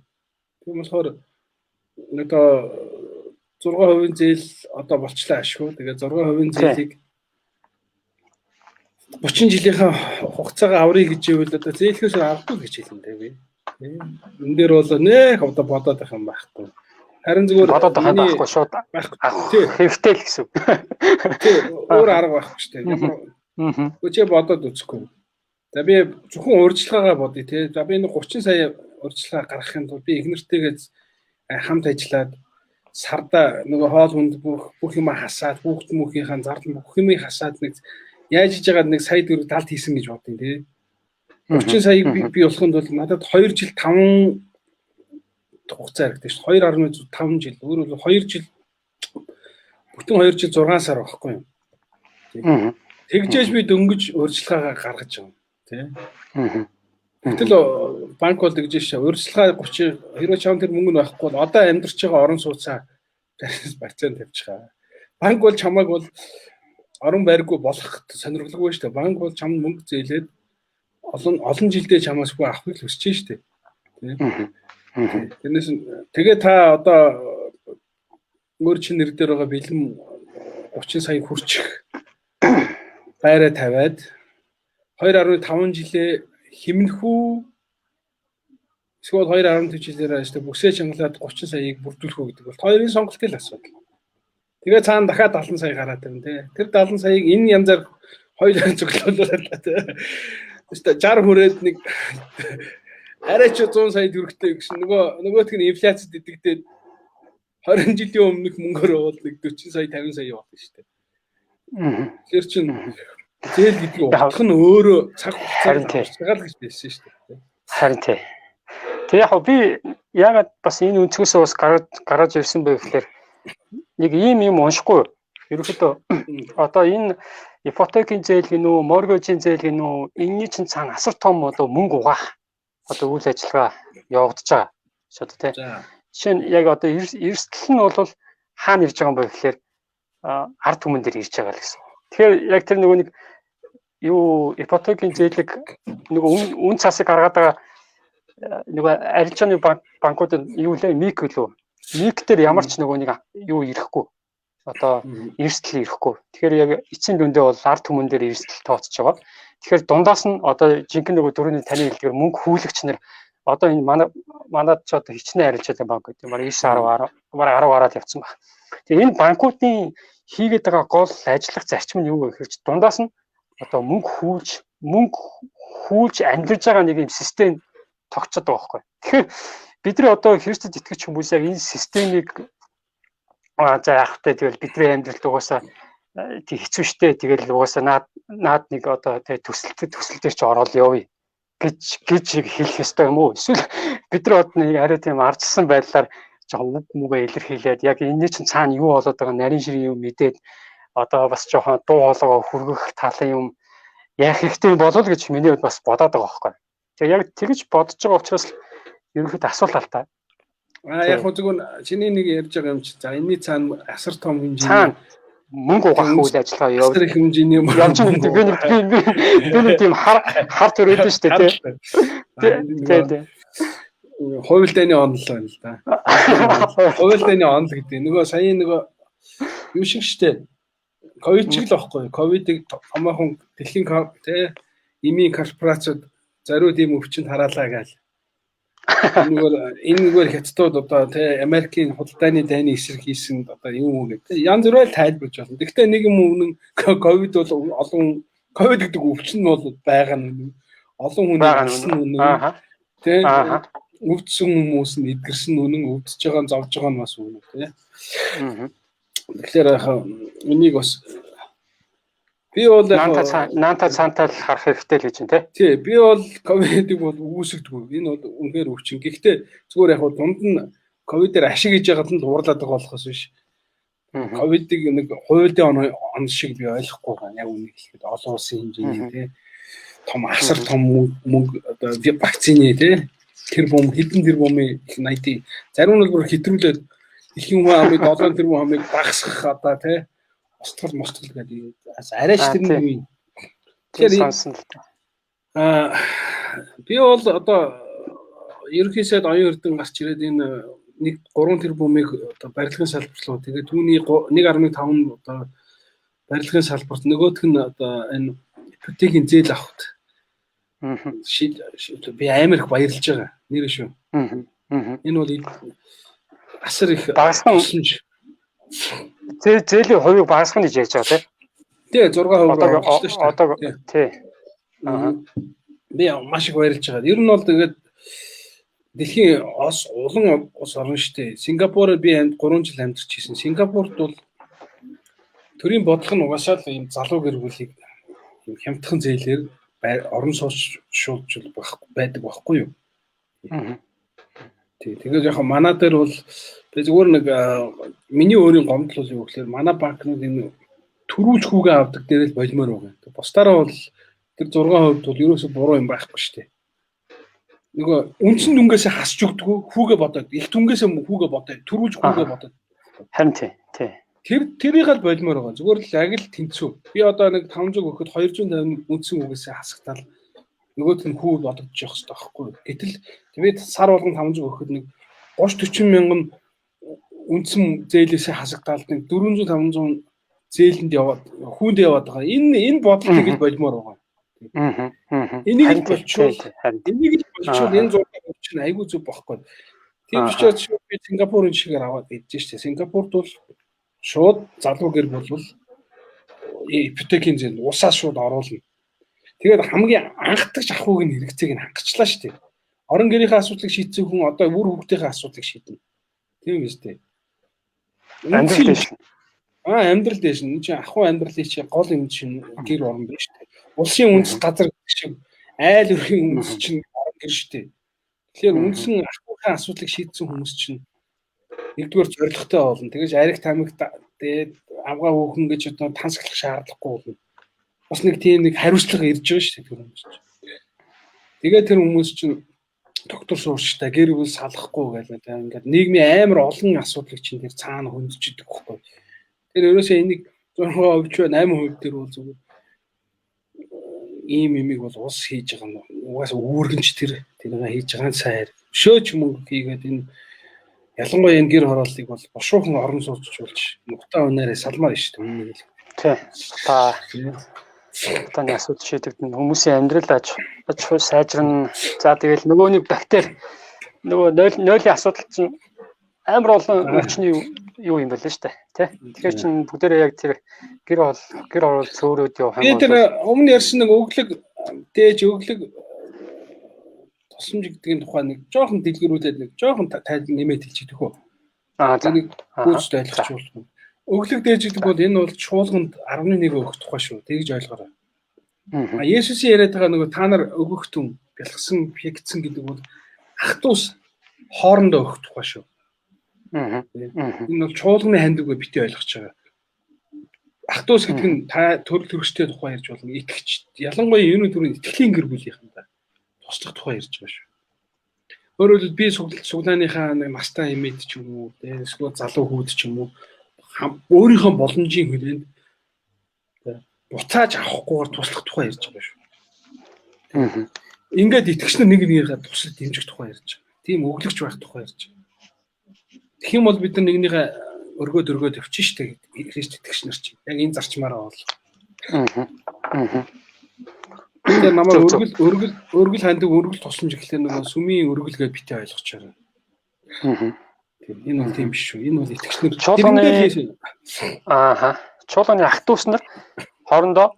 S2: Тийм болохоор одоо 6% зээл одоо болчлаа ашгүй. Тэгээ 6% зээлийг 30 жилийнхаа хугацаагаа аврыг гэж ивэл одоо зээлхээс авахгүй гэж хэлэндээ би. Энэ дээр бол нэх одоо бодоод байх юм байхгүй. Харин зүгээр
S3: бодоод байхгүй шууд хэрэгтэй л гэсэн.
S2: Тий, өөр арга байхгүй шүү дээ. Өчөө бодоод үзэхгүй. За би зөвхөн урьдчилгаагаа бодъё тий. За би нэг 30 сая урьдчилгаа гаргахын тулд би их нэртэйгээ хамт ажиллаад сарда нөгөө хоол хүнд бүх юм хасаад хүүхд мөхийнхаа зардал бүх юм хасаад нэг яаж иж байгаа нэг сая төгрөг талт хийсэн гэж бодъё тий. 30 саяг би болохын тулд надад 2 жил 5 хугацаа хэрэгтэй шүү. 2.5 жил. Өөрөөр 2 жил бүтэн 2 жил 6 сар байхгүй юу? Тэгжээж би дөнгөж урьдчилгаагаа гаргаж байгаа. Тий. Гэтэл банк бол тэгж шээ. Урьдчилгаа 30 хэрвээ чам тэр мөнгө нь байхгүй бол одоо амьдарч байгаа орон сууцаа барьцаанд тавьчихаа. Банк бол чамайг бол орон байргүй болох сонирхолгүй шүү дээ. Банк бол чамд мөнгө зээлээд олон жилдээ чамаас хөө авахыг л хүсэж шүү дээ. Тий. Тэрнээс тэгээ та одоо өөр чин нэр дээр байгаа бэлэм 30 сая хүрчих байраа тавиад 2.5 жилээ хэмнэх үү эсвэл 2.4 жилээр ажил бүсээ чангалаад 30 саяыг бүрдүүлэх үү гэдэг бол хоёрын сонголтын асуудал. Тэгээ цаана дахиад 70 сая гараад ирнэ тий. Тэр 70 саяыг энэ янзаар хоёулаа зөвлөлөөлөө тий. Тэстэ 60 хүрээд нэг арай ч 100 сая төгрөгтэй гэсэн нөгөөх нь инфляцид идэгдээд 20 жилийн өмнөх мөнгөөр бол нэг 40 сая 50 сая яваад шүү дээ. Тэр чинь зээл гэдэг утга нь өөрөө цаг хугацаанд шагаал гэж байсан шүү дээ.
S3: Харин тий. Тэг яг би ягаад бас энэ өнцгөөсөө бас гараад ирсэн бэ гэхээр нэг ийм уншихгүй. Ерөнхийдөө одоо энэ ипотекийн зээл гинүү, моргежийн зээл гинүү, энэний чинь цаана асар том болов мөнгө угаах одоо үйл ажиллагаа явагдаж байгаа. Шууд тий. Жишээ нь яг одоо эрсдэл нь бол хаана ирж байгаа юм бэ гэхээр ард түмэн дээр ирж байгаа л гэсэн. Тэгэхээр яг тэр нөгөө нэг юу ипотекийн зээлэг нөгөө үн цасыг гаргаад байгаа нөгөө арилжааны банкуд юу лээ мик лөө. Мик дээр ямар ч нөгөө нэг юу ирэхгүй. Одоо эрсдэл ирэхгүй. Тэгэхээр яг эцсийн дүндээ бол ард түмэн дээр эрсдэл тооцож байгаа. Тэгэхээр дундаас нь одоо жинхэнэ нөгөө дөрөвний таны хэлдгээр мөнгө хүлэгч нар одоо энэ манад ч одоо хичнээн арилжаалын банк гэдэг юм. 9 10 гараад явцсан баг. Тэгээ энэ банкуудын хийгээд байгаа гол ажиллах зарчим нь юу вэ гэхээр дундаас нь одоо мөнгө хүүлж амьдарч байгаа нэг юм систем тогтцоод байгаа байхгүй. Тэгэхээр бидний одоо Христэд итгэж хүмүүс яг энэ системийг за яах вэ тэгвэл бидний амьдралд угаасаа тий хэцүү шттэ. Тэгэл угаасаа наад нэг одоо тий төсөл дээр ч ороод явъя гэж хэлэх ёстой юм уу? Эсвэл бид нар одоо нэг арай тийм ардчсан байдлаар жоохон үг мүгэ илэрхийлээд яг энэ чинь цаана юу болоод байгаа нарийн ширийн юм мэдээд одоо бас жоохон дуу хоолойгоо хүргэх талын юм яах хэрэгтэй болов гэж миний хувьд бас бодоод байгаа байхгүй. Тэгээ яг тэгж бодож байгаа учраас ерөнхийдөө асуулт л та.
S2: Яг хөө зүгээр чиний нэг ярьж байгаа юм чи. За энэний цаана асар том хэмжээний
S3: цаана мөнгө угаах үйл ажиллагаа явуулж
S2: асар их хэмжээний
S3: явж байгаа. Би нэг тийм хар төрөөд шүү дээ тий.
S2: Хувилдааны онол байна л да. Хувилдааны онол гэдэг. Нөгөө саяны нөгөө юу шиг штэ. Ковид шиг л байхгүй. Ковидыг томоохон дэлхийн тий эмийн корпорацууд зариу тийм өвчнөд хараалаа гээл. Энэ нөгөө хятадууд одоо тий Америкийн худалдааны дайны эсрэг хийсэн одоо юм уу гэдэг. Янз бүрээр тайлбарж байна. Гэхдээ нэг юм үнэн ковид бол олон ковид гэдэг өвчин нь бол байгаа нь олон хүний гарсан үнэн. Тий өвдсөн хүмүүс нь эдгэрсэн үнэн, өвдөж байгаа нь зовж байгаа нь бас үнэн тий. Тэгэхээр энийг бас би бол
S3: наанта цаантаа л харах хэрэгтэй л гэж байна
S2: тий. Би бол ковидыг бол үүсгэдэггүй. Энэ бол үнэхээр өвчин. Гэхдээ зүгээр яг дунд нь ковидээр ашиг хийж байгаад нь уурлаад байгаа болохоос биш. Ковидыг нэг хуйлын он шиг би ойлгохгүй байна. Яг үнийг хэлэхэд олон улсын хэмжээний тий том асар том мөнгө одоо вакцины тий тэр бом хэдэн тэр бомын 80 зарим нь бүр хэтрүүлээд их юм амыг 7 тэр бом амыг багасгах одоо тий мостгол гэдэг арайч тэрний юм. Тэгэхээр би бол одоо ерөнхийдөө оюун эрдэнэ гарч ирээд энэ нэг 3 тэрбумыг одоо барилгын салбарлуу. Тэгээд түүний 1.5 одоо барилгын салбарт нөгөөх нь одоо энэ ипотекийн зээл авахт. Би амар их баярлж байгаа. Нэр шүү. Энэ бол асар их багасгах зээлийн хувийг багасгах гэж ярьж байгаа тий 6% болчихсон шүү дээ. Одоо тий. Би маш их баярлж байгаа. Ер нь бол тэгээд дэлхийн улан улс орн шүү дээ. Сингапураар би 3 жил амьдарч ирсэн. Сингапурт бол төрийн бодлого нь угаасаа л ийм залуу гэр бүлийг хямдхан зээлээр орон сууцшуулж байдаг байхгүй юу? Тэгээд яг манай дээр бол зүгээр нэг миний өөрийн гомдол юу гэхээр манай банкнууд энэ төрүүлж хүүгээ авдаг дээр л болимоор байгаа. Бусдаараа бол тэр 6% бол ерөөсөө буруу юм байхгүй шүү дээ. Нөгөө үндсэн дүнгээсээ хасч өгдөггүй хүүгээ бодоод их дүнгээсээ хүүгээ бодоод төрүүлж хүүгээ бодоод
S3: харин тий.
S2: Тэрийг л болимоор байгаа. Зүгээр л яг л тэнцүү. Би одоо нэг 500 өгөхөд 250 үндсэн үгээсээ хасгатал нөгөөд нь хүү бодогдож явах хэрэгтэй байхгүй. Гэтэл тэгээд сар болгон 500 өгөхөд нэг 30-40 мянган үндсэн зээлээсээ хасагдаал нэг 400-500 зээлэнд яваад хүүнд яваад байгаа. Энэ бодлого гэж болимоор байгаа. Энийг болчихвол энэ зураг чинь айгүй зүг бохгүй. Тийм учраас би Сингапурын жишгээр аваад идэж штэ. Сингапурт бол шууд залуу гэр бол ипотекийн зээл усаас шууд оруулна. Тэгээд хамгийн анхдагч ахуйг нь хэрэгцээг нь хангацлаа шүү дээ. Орон гэрийнхээ асуудлыг шийдсэн хүн одоо үр хүүхдийнхээ асуудлыг шийднэ. Тийм биз дээ. Амьдрал дэш. Амьдрал дэш. Энэ чинь ахуй амьдралын чинь гол юм чинь гэр орон биш дээ. Улсын үндэс газар шиг айл өрхийн үндэс чинь орон гэр шүү дээ. Тэгэхээр үндсэн ахуйн асуудлыг шийдсэн хүмүүс чинь нэгдүгээр зоригтой болно. Тэгэж ариг тамиг тэгээд авгаа хөөхөн гэж одоо тансаглах шаардлагагүй болно. Бас нэг тийм нэг хариуцлага ирж байгаа шүү дээ тэр хүмүүс чинь. Тэгээд тэр хүмүүс чинь доктор суурчтай гэр бүл салахгүй гэл ингээд нийгмийн амар олон асуудлыг чинь тэр цаана хөндөж идэг байхгүй. Тэр ерөөсөө энийг 6% ч 8% дээр бол зүгээр ийм юмыг бол ус хийж байгаа нь угаасаа үүргэнч тэрийг хийж байгаа нь сайн. Өшөөч мөнгө хийгээд энэ ялангуяа энэ гэр хорооллыг бол бошуухан орон сууцчулж нутаа өнөөрөө салмаар шүү дээ үнэнийг л. Тий. Таны асуудал шийдэгдэн хүмүүсийн амьдрал аж ахуй сайжрна. За тэгэл нөгөө нэг бактери нөгөө нойлын асуудал чинь амар олон өвчний юу юм байна л шүү дээ. Тэ. Тэгэхээр чин бүгдээрээ яг тэр гэр орол цөөрөөд явах юм бол. Би тэр өмнө ярьсан нэг өглөг дээж өглөг тусламж гэдгийн тухай нэг жоохон дэлгэрүүлээд нэг жоохон тайлбар нэмээд хэлчихдэг хөө. За нэг гүйцэд ойлгочихвол. Өглөг дээж гэдэг бол энэ бол чуулганд 11 өгөх тухай шүү. Тэгж ойлгоорой. Есүсийн яриад байгаа нөгөө та нар өгөх түн бэлгсэн, фигцэн гэдэг бол ах トゥ ус хоорондоо өгөх тухай шүү. Энэ бол чуулганы хандивгүй бити ойлгож байгаа. Ах トゥ ус гэдэг нь та төрөл төрөстэй тухай ярьж болно. Итгэж ялангуяа юуны төрөнд итгэлийн гэр бүлийнхэндээ туслах тухай ярьж байгаа шүү. Өөрөөр хэлбэл би суглааныхаа нэг настай эмээд ч юм уу, эсвэл залуу хүүд ч юм уу өөрийнхөө боломжийн хүрээнд буцааж авахгүйгээр туслах тухай ярьж байгаа шүү. Ингээд итгэгч нар нэг нэгнийгээ туслаж дэмжих тухай ярьж байгаа. Тийм өглөгч байх тухай ярьж байгаа. Тэгэх юм бол бид нар нэгнийгээ өргөөд өвчин штэ Христ итгэгч нар чинь. Яг энэ зарчмаараа бол. Тэгээд намайг өргөл хандаг өргөл тусламж гэхлээр нөгөө сүмийн өргөлгээ битээ ойлгож байгаа. Энэ бол тийм биш шүү. Энэ бол итгэгч нар
S3: чуулганы ах トゥ ус нар хоорондоо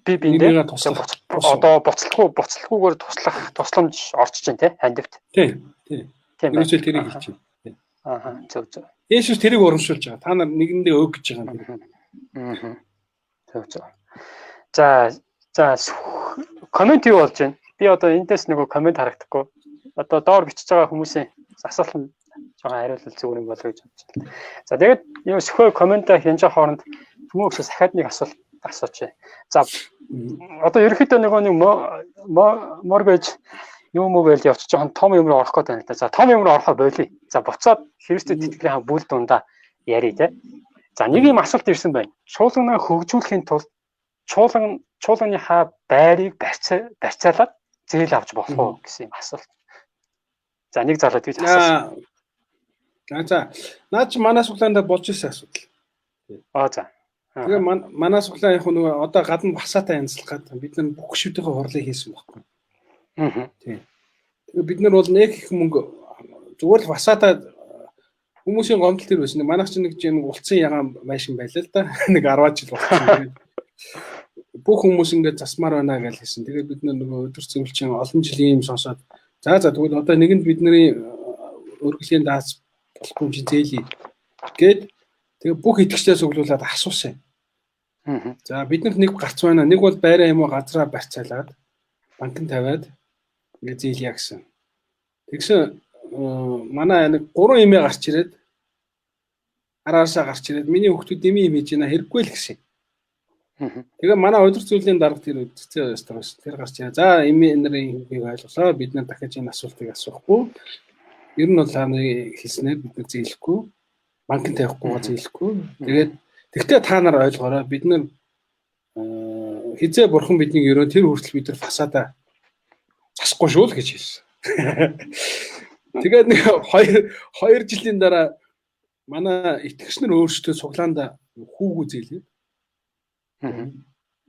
S3: би биендээ одоо буцалтгүйгээр тусламж орчиж байна те хандивт.
S2: Тийм. Ерөөсөө тэрийг хэлж байна.
S3: Зөв.
S2: Есүс тэрийг урамшуулж байгаа. Та нар нэгэндээ өг гэж байгаа юм.
S3: Зөв. За комент юу болж байна? Би одоо эндээс нөгөө комент харагдахгүй. Одоо доор бичиж байгаа хүмүүсийн асуулт нь жоохон хариулт зүгээр юм болов гэж бодож байна. За тэгээд юу сөхөө комент хийж байгаа хооронд хүмүүст дахиад нэг асуулт асууч. За одоо ерөнхийдөө нэг моргэж юм уу гэж явчих жоохон том юм руу орох гээд байна л да. За том юм руу орохоо болиё. За буцаад Христэд итгэлийн бүл дундаа ярий те. За нэг юм асуулт ирсэн байна. Чуулганаа хөгжүүлэхийн тулд чуулганыхаа байрыг барьцаалаад зээл авч болох уу гэсэн юм асуулт. За нэг залуу тэгж асуусан.
S2: За наад чи манай суглаанд болж ирсэн асуудал.
S3: За.
S2: Тэгээ манай суглаа яг нөгөө одоо гадна басаатай янзлах гэдэг бид нар бүх гişүүдийнхээ хурлыг хийсэн байхгүй. Тийм. Тэгээ бид нар бол нэг их мөнгө зүгээр л басаатай хүмүүсийн гомдол төр байсан. Манайх чинь нэг жин улцсан ягаан байшин байлаа л да. Нэг 10 жил болсон. Бүх хүмүүс ингээд засмаар байна гэж хэлсэн. Тэгээ бид нар нөгөө өдөр зөвлөчин олон жилийн юм сонсоод за тэгвэл одоо нэгэнд бидний өргөлийн дац болохгүй юм чи зээлий гээд тэгээ бүх итгэгчдээ суглуулад асуусан. За биднэрт нэг гарц байна. Нэг бол байраа юм уу газраа барьцаалаад банкнд тавиад ингээд зээлье гэсэн. Тэгсэн манай нэг 3 эмээ гарч ирээд араасаа гарч ирээд миний хүүхдүүд эмээ хийж байна хэрэггүй л гэсэн. Тэгээ манай өдөр зүйлийн дарга тэр үзцээ стресс тэр гарч ирээ. За эмээ нарын хийг ойлголоо. Бид нар дахиж энэ асуултыг асуухгүй. Ер нь бол хааны хэлснээр бид нар зээлэхгүй. Банкнд тавихгүйгаа зээлэхгүй. Тэгээд тэгтээ та нар ойлгоорой. Бид нар хизээ бурхан бидний ерөө тэр хүртэл бид нар фасада засахгүй шүү л гэж хэлсэн. Тэгээд нэг 2 жилийн дараа манай итгэгч нар өөрсдөө суглаанда хүүгүү зээлээд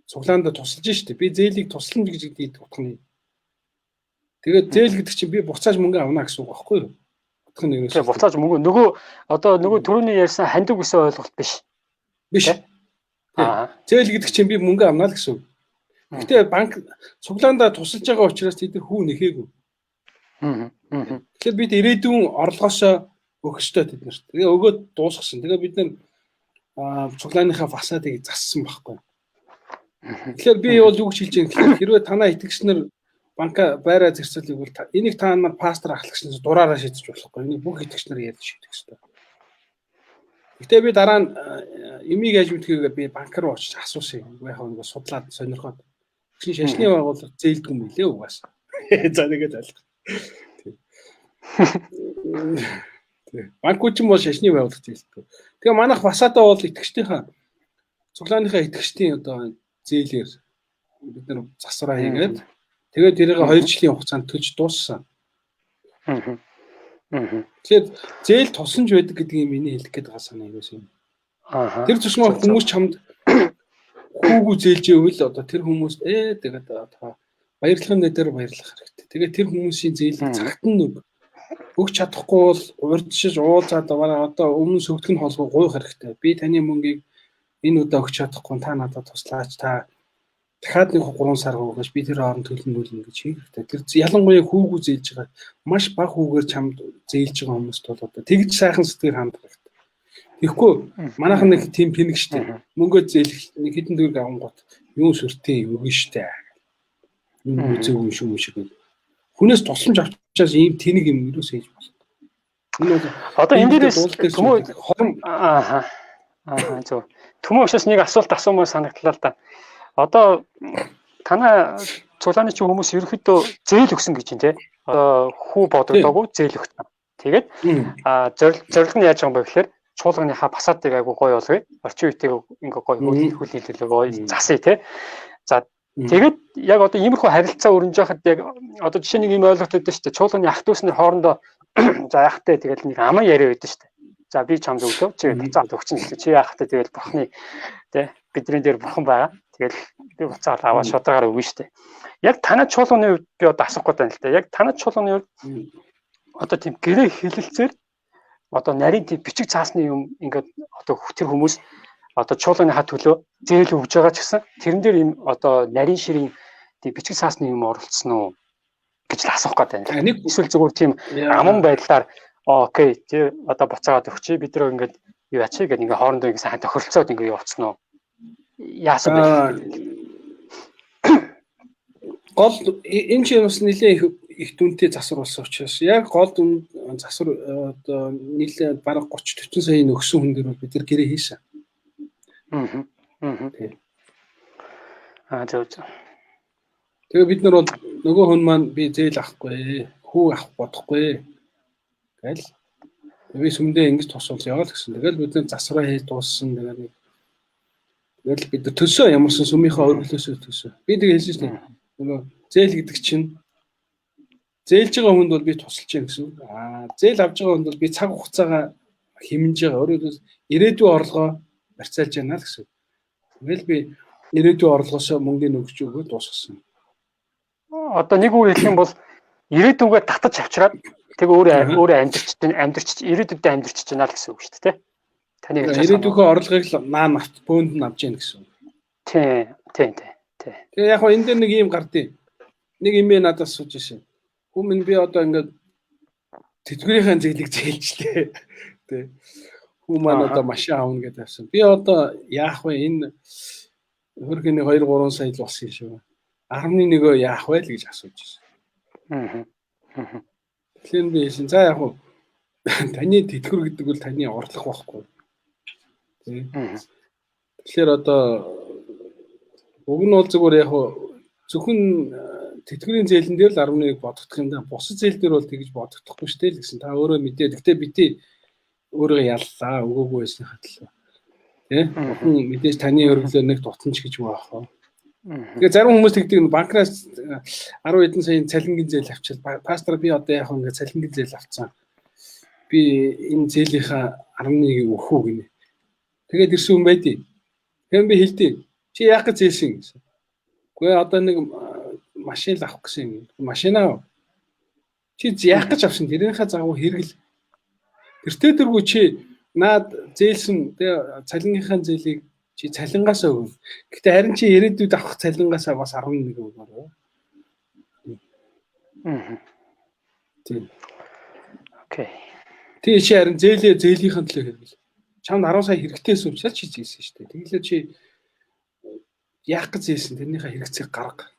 S2: суглаанда тусалж штэ. Би зээлийг тусламж гэж гэдэг утганы. Тэгээд зээл гэдэг чинь би буцааж мөнгө авна гэсэн үг байхгүй юу? Утга нь ерөөсөө
S3: буцааж мөнгө нөгөө түрүүний ярьсан хандив гэсэн ойлголт биш.
S2: Биш. Зээл гэдэг чинь би мөнгө авна л гэсэн үг. Гэтэ банк суглаанда тусалж байгаа учраас тэд хүү нэхээгүй. Тэгэхээр бид ирээдүйн орлогоосоо өгөх ёстой тэд нарт. Тэгээ өгөөд дуусгасан. Тэгээ бид нар цуглааныхаа фасадыг зассан байхгүй. Тэгэхээр би бол юу гэж хэлж байгаа гэхээр хэрвээ танаа итгэгч нар банка байраа зэрцүүлэх бол энийг та нар пастор ахлагчнаас дураараа шийдэж болохгүй. Энийг бүх итгэгч нар ярьж шийдэх ёстой. Гэтэ би дараа нь эмийг яаж мэдхийг би банк руу очиж асуусан. Яг нэг судлаад сонирхоод чинь шашны байгууллага зээлдэг юм билээ угаасаа. За нэгээд алга. Банкуч юм бол шашны байгууллага зээлдэг. Тэгээ манайх фасада бол итгэгчдийнхаа цуглааныхаа итгэгчдийн одоо зээлээр бид нар засвараа хийгээд тэгээд тэрийг 2 жилийн хугацаанд төлж дууссан. Тэгэхээр зээл тусламж байдаг гэдэг юм миний хэлэх гээд байгаа санаа юус юм. Тэр тусмаа хүмүүс чамд хүүгүү зээлж ивэл одоо тэр хүмүүс тэгээд одоо баярлахын дээр баярлах хэрэгтэй. Тэгээд тэр хүмүүсийн зээлийг цагт нь өгч чадахгүй бол урьдчилж уулзаад одоо өмнө сөгдөх нь холбоо гуйх хэрэгтэй. Би таны мөнгийг энэ удаа өгч чадахгүй та надад туслаач та дахиад нэг 3 сар өгөөч би тэр хооронд төлнө гэж хийх хэрэгтэй. Тэр ялангуяа хүүгүү зээлж байгаа маш бага хүүгээр чамд зээлж байгаа хүмүүст бол одоо тэгж сайхан сэтгэл хандах хэрэгтэй. Тэгэхгүй манайхан нэг тийм пиник штэ. Мөнгөө зээлэх нэг хэдэн төгрөг авангууд юу сүртэй өгнө штэ. Юу үзээгүй шүү шиг. Хүнээс тусламж авчаас ийм тэнэг юм юусоо хийж болох. Энэ бол
S3: одоо энэ дээрээс зөв. Төмөө учраас нэг асуулт асуумаар санагдлаа л да. Одоо танай цулааны чинь хүмүүс ерөөхдөө зээл өгсөн гэж байна те. Одоо хүү бодогдоогүй зээл өгсөн. Тэгээд зорилго нь яаж байгаа юм бэ гэхээр чуулганыхаа басаадыг айгу гоё болгоё. Орчин үеийг ингээ гоё хөлөлөлөө гоё засъя те. За тэгээд яг одоо иймэрхүү харилцаа өрнөж яхад яг одоо жишээ нэг юм ойлголт өгдөө шүү дээ. Чуулганы ах トゥ уснэр хоорондоо за яхахтай тэгэл нэг аман яриа өгдөө шүү дээ. За би чамд өглөө чи буцаад өгч нь чи яхахтай тэгэл бурхны те бидний дээр бурхан байгаа. Тэгэл би буцаад аваад шударгаар өгнө шүү дээ. Яг танай чуулганы үед би одоо асуух гэдэг юм л да. Яг танай чуулганы үед одоо тийм гэрээ хэлэлцээр одоо нарийн тийм бичиг цаасны юм ингээд одоо тэр хүмүүс одоо чуулганыхаа төлөө зээл өгж байгаа ч гэсэн тэрэн дээр юм одоо нарийн ширийн тийм бичиг цаасны юм оролцсон уу гэж л асуух гэдэг юм. Нэг эсвэл зүгээр тийм аман байдлаар окей тий одоо буцаагаад өгчий бид нар ингээд юу ячи гэдэг ингээд хоорондоо ингээд сайн тохиролцоод ингээд явуулсан уу? Яасан бэ?
S2: Гол энэ чинь бас нэлээ их дүнтэй засвар болсон учраас яг гол дүн засвар одоо нэлээ бараг 30-40 сая өгсөн хүн дээр бид нар гэрээ хийсэн.
S3: Зөв.
S2: Тэгээ бид нар бол нөгөө хүн маань би зээл авахгүй, хүү авах бодохгүй гэл. Би сүмдээ ингэж тусвал яваад гэсэн. Тэгэл бид нар засвараа хийж дууссан. Тэгэл бид нар төсөө ямарсан сүмийнхаа өргөлөөсөө төсөө. Би тэгээ хэлсэн шүү дээ. Нөгөө зээл гэдэг чинь зээлж байгаа хүнд бол би тусалж яах гэсэн. Зээл авж байгаа хүнд бол би цаг хугацаагаа хэмнэж байгаа. Өөрөөр ирээдүйн орлогоо барьцаалж яана л гэсэн. Тэгэл би ирээдүйн орлогоосоо мөнгөний өгч өгөө дуусгасан.
S3: Одоо нэг үг хэлэх юм бол ирээдүгээ татаж авчираад тэг өөрөө амьдэрч ирээдүйдээ амьдэрч байна л гэсэн үг шүү дээ. Таны
S2: ирээдүйн орлогыг наа навт бөөнд нь авч яана гэсэн.
S3: Тийм.
S2: Тэгээ яг хоо энэ дээр нэг юм гардыг. Нэг имээ надаас сууж ирсэн. Хүмүүс би одоо ингээд тэтгэврийн зээлийг зээлжлээ. Тэ. Хүмүүс маань одоо машин аавна гэдэг авсан. Би одоо яах вэ? Энэ хөрхөний 2-3 сая л болсон шүү. 11-өө яах вэ л гэж асууж ирсэн. Тэгэхээр би хэлсэн. За яг хуу таны тэтгэвэр гэдэг бол таны орлого байхгүй. Тэ. Тэгэхээр одоо уг нь бол зүгээр яг зөвхөн тэтгэврийн зээлэн дээр л 11 бодогдох юм да. Бусад зээл дээр бол тэгж бодогдохгүй шүү дээ л гэсэн. Та өөрөө мэдээ. Гэхдээ бити өөрөө яллаа. Өгөөгүй байсныхаа төлөө. Тэ? Бүхэн мэдээж таны өргөлөөр нэг дутамж гэж байх аа. Тэгээ зарим хүмүүс тэгдэг банкраас 10 хэдэн сая цалингийн зээл авчил. Пастор би одоо яг ингээд цалингийн зээл авцсан. Би энэ зээлийнхаа 11-ийг өгөх үү гинэ. Тэгээд ирсэн хүн байдیں۔ Тэгэхээр би хэлдэг. Чи яах гэж зээлсэн гэсэн. Гэхдээ одоо нэг машин л авах гэсэн юм. Машинаа чи яах гэж авсан тэрийнхээ загвар хэрэгэл. Тэртээ дэргүү чи наад зээлсэн тэгээ цалингийнхаа зээлийг чи цалингаасаа өгнө. Гэхдээ харин чи ирээдүйд авах цалингаасаа бас 11 өгнө. Тийм.
S3: Окей.
S2: Тий чи харин зээлийнхэн төлөө хэрэгэл. Чамд 10 сая хэрэгтэйс учраас чи зээлсэн шүү дээ. Тэгэлээ чи яах гэж зээлсэн тэрнийхээ хэрэгцээг гарга.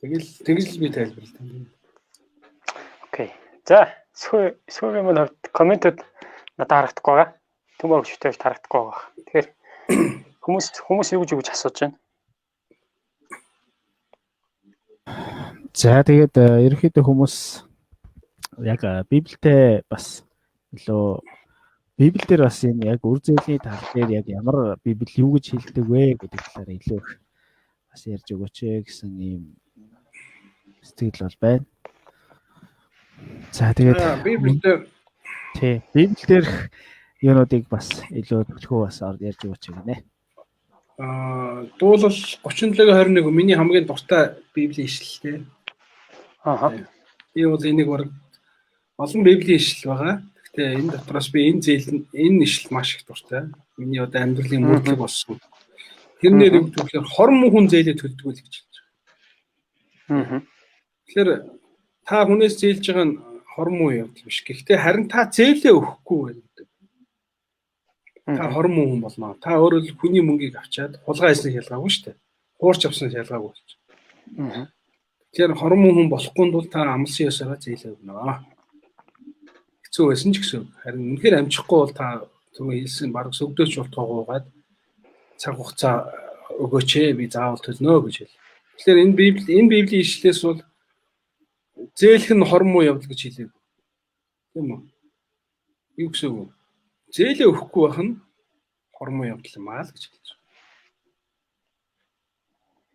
S2: Тэгж л би тайлбарлалаа.
S3: Окей. За сүүлийн мөн комментод надад харагдахгүй байгаа. Төмөр өчтөж харагдахгүй байгаа. Тэгэхээр хүмүүс юу гэж асууж байна?
S1: За тэгээд ерөнхийдөө хүмүүс яг Библиэд бас илүү Библиэлд бас энэ яг үр зээлийн тал дээр яг ямар Библи юу гэж хэлдэг вэ гэдэг талаар илүү их бас ярьж өгөөч гэсэн ийм сэтгэл бол байна. За тэгээд Библиэлд юунуудыг бас илүү төлхөө бас ярьж өгөөч гинэ.
S2: Дуулал 37-21 миний хамгийн дуртай Библийн ишлэлтэй. Би бол энийг баг олон Библийн ишлэл байгаа. Гэхдээ энэ дотроос би энэ ишлэл маш их дуртай. Миний одоо амьдралын мөрдлөг болсон. Тэрнээр юм тэгэхээр хорм хүн зээлээ төлдөг л гэж хэлж байгаа. Тэгэхээр та хүнээс зээлж байгаа нь хорм уу явдал биш. Гэхдээ харин та зээлээ өгөхгүй байдаг. Та хорон муу хүн болно. Та өөрөө хүний мөнгийг авчаад хулгай хийснээр ялгаагүй шүү дээ. Хуурч авснаар ялгаагүй болж. Тэгэхээр хорон муу хүн болохгүй бол та амлсан ёсоор зээлээ өгнө. Хэцүү байсан ч гэсэн. Харин үнэхээр амжихгүй бол та түрүү хэлсэн баг сөгдөөч болтгоогоод цаг хугацаа өгөөч би заавал төлнө гэж хэл. Тэгэхээр энэ библийн ишлээс бол зээлх нь хорон муу явдал гэж хэлэв. Тийм үү? Юу гэсэн үг? Зээлээ өгөхгүй байх нь хорон муу явдал юм аа л гэж хэлж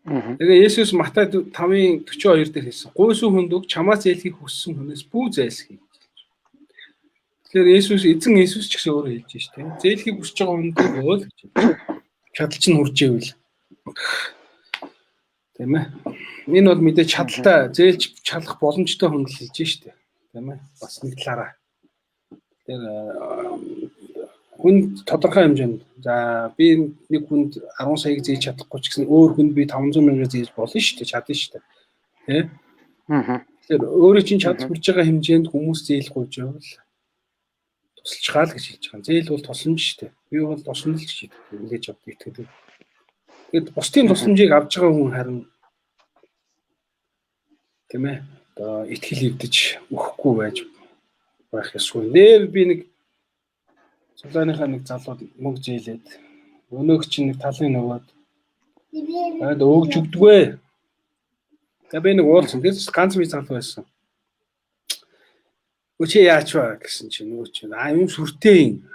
S2: байна. Тэгээ Есүс Матай 5:42 дээр хэлсэн. Гуйсан хүнд өг чамаас зээлхийг хүссэн хүнээс бүү зайлсхий гэж хэлж байна. Тэгэхээр эзэн Есүс ч гэсэн өөрөө хэлж байна шүү дээ. Зээлхийг хүсэж байгаа хүнд өг гэж хэлж байна. Чадал чинь хурж ивэл. Тийм ээ. Энэ бол мэдээ чадaltaй зээлж чадах боломжтой хүн л хэлж штэ. Тийм ээ. Бас нэг талаараа. Тэр хүн тодорхой хэмжээнд за би нэг хүнд 10 саяг зээлж чадахгүй ч гэсэн өөр хүнд би 500 мянга зээлж болно штэ. Чадна штэ. Тэ? Тэгэхээр өөрөө чинь чадах хүрж байгаа хэмжээнд хүмүүс зээл гуйж явал тусалж хаал гэж хэлж байгаа. Зээл бол тусламж штэ. Би бол тусламж гэж хэлж авдаг итгэдэг. Тэгэд бусдын тусламжийг авж байгаа хүн харин тийм ээ одоо итгэл өвдөж өгөхгүй байж байх ёсгүй. Нэр би нэг цуглааныхаа нэг залууд мөнгө зээлээд өнөөх чинь нэг талын нөгөөд өгж өгдөггүй. Тэгээ би нэг уулсан. Тэгээс ганц би залуу байсан. Өчөө яач вэ гэсэн чинь нөгөө чинь юм сүртэй юм.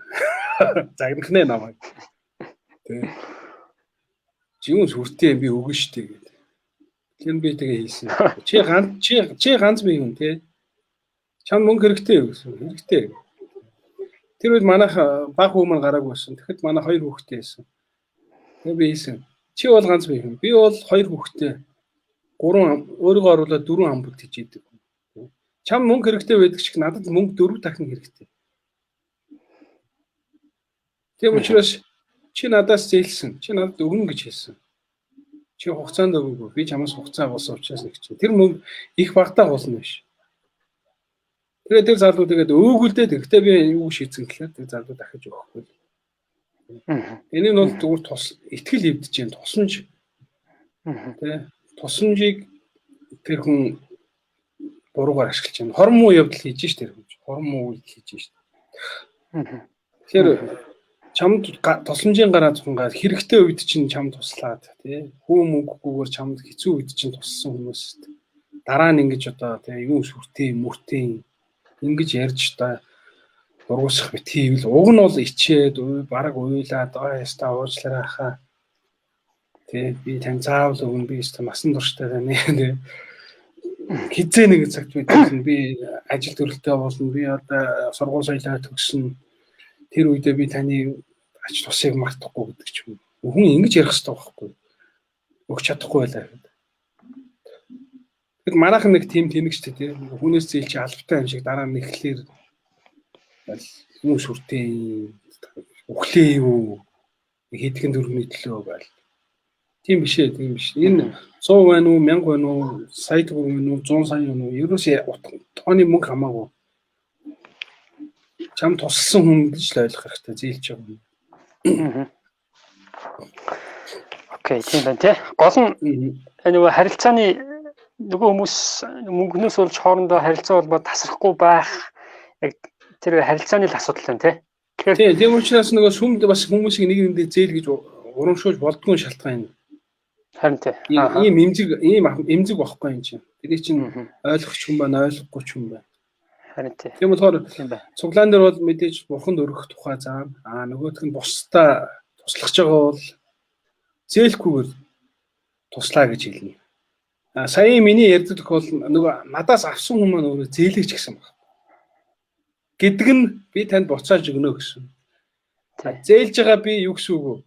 S2: Загнах нэ намайг. Тэг. Жиүн сүртэй би өгнө штэ гэдэг. Тэр би тэгээ хэлсэн. Чи ганц би юм те. Чам мөнгө хэрэгтэй юу гэсэн. Хэрэгтэй. Тэр үед манайх баг хүмүүс гараагүй байсан. Тэгэхэд манай 2 хүүхэдтэй байсан. Тэгээ би хэлсэн. Чи бол ганц би юм. Би бол 2 хүүхэдтэй. 3 өөрийгөө оруулаад 4 хамбалт хийж идэг. Чам мөнгө хэрэгтэй байдаг ч надад мөнгө 4 дахин хэрэгтэй. Тийм учраас чи надаас зээлсэн. Чи надад өгнө гэж хэлсэн. Чи хугацаанд өгөөгүй. Би чамаас хугацаа болсон учраас нэг чинь. Тэр мөнгө их багтаа болно биш. Тэгээд тэр залуу тэгээд өөгөлдөө тэгэхдээ би юу шийдсэн гэхээр тэр залуу дахиж өгөхгүй. Энэ нь бол зүгээр итгэл эвдэж जैन тусламж. Тэ тусламжийг тэр хүн буруугаар ашиглаж байна. Хорон муу явдал хийж штэ тэр хүн. Хорон муу үйл хийж штэ. Тэгэхээр чамд тусламжийн гараа цунгаад хэрэгтэй үед чинь чамд туслаад тий хүү мөнгөгүйгээр чамд хэцүү үед чинь туссан хүмүүс дараа нь ингэж одоо тий юу сүртэй мөртэй ингэж ярьж та дургуусах битийвэл уг нь бол ичээд бараг уйлаад яста уучлаарай хаа тий би тань заавал өгнө би яста насан турштай байна тий хизээ нэг цагт би ажил төрөлтэй болно би одоо сургууль соёлоо төгсөн тэр үедээ би таны ач тусыг мартахгүй гэдэг ч юм. Хүн ингэж ярих хэрэгтэй байхгүй. Өгч чадахгүй байлаа гэдэг. Тэгэд манайхан нэг тим тэнэгчтэй тийм хүнээс зээлч албатай юм шиг дараа нь нэхлээр юм сүртэй өглөө юу хэдхэн дөрөвний төлөө байл. Тийм биш ээ, тийм биш. Энэ 100 байна уу, 1000 байна уу, сая төгрөг байна уу, 100 сая байна уу? Ерөөсөө тооны мөнгө хамаагүй. Чам тусалсан хүн гэж л ойлгох хэрэгтэй зээлж байгаа юм.
S3: Окей, тийм байна тий. Гол нь нөгөө харилцааны нөгөө хүмүүс мөнгнөөс болж хоорондоо харилцаа холбоо тасрахгүй байх яг тэр харилцааны л асуудал байна тий. Тэгэхээр
S2: тийм учраас нөгөө сүмд бас хүмүүсийг нэг нэндээ зээл гэж урамшуулж болдгоо шалтгаан юм.
S3: Харин тий.
S2: Ийм эмзэг байхгүй юм чинь. Тэрийг чинь ойлгох хүн байна, ойлгохгүй ч хүн байна. Тийм болохоор цуглаан дээр бол мэдээж бурханд өргөх тухай заана. Нөгөөх нь бусдаа туслах байгаа бол зээлхгүйгээр туслаа гэж хэлнэ. Сая миний ярьдаг бол нөгөө надаас авсан хүн маань өөрөө зээлэгч гэсэн баг. Гэдэг нь би танд буцааж өгнө гэсэн. Зээлж байгаа би юу гэсэн үг вэ?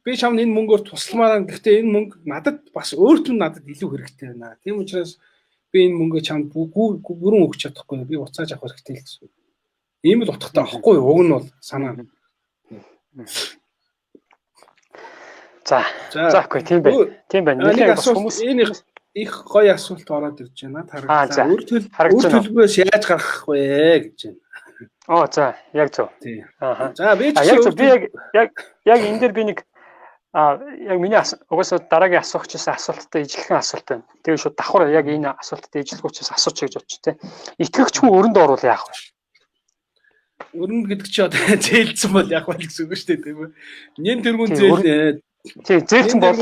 S2: Би чамд энэ мөнгөөр тусламаар гэхдээ энэ мөнгө надад бас өөртөө надад илүү хэрэгтэй байна. Тийм учраас би энэ мөнгөө чамд бүрэн өгч чадахгүй би уцааж авах хэрэгтэй л гэсэн. Ийм л утгатай авахгүй юу? Уг нь бол санаа.
S3: За үгүй тийм байна. Тийм байна.
S2: Нэг хүмүүс энэ их гоё асуулт ороод ирж байна. Өөр төлбөрөөс яаж гаргах вэ гэж байна.
S3: За яг зөв.
S2: Тий.
S3: Ааха.
S2: За би ч
S3: Яг зөв би яг энэ дээр би нэг яг миний угаасаа дараагийн асуух гэсэн асуулттай ижилхэн асуулт байна. Тэгээ шууд давхар яг энэ асуулттай ижилхэн учраас асууж гэж бодчих тий. Итгэгч хүн өрөнд орвол яах вэ?
S2: Өрөнд гэдэг чи одоо зээлдсэн бол яг бол гэсэн үг шүү дээ тийм үү? Нэн тэргүүн зээл.
S3: Тий, зээлдсэн бол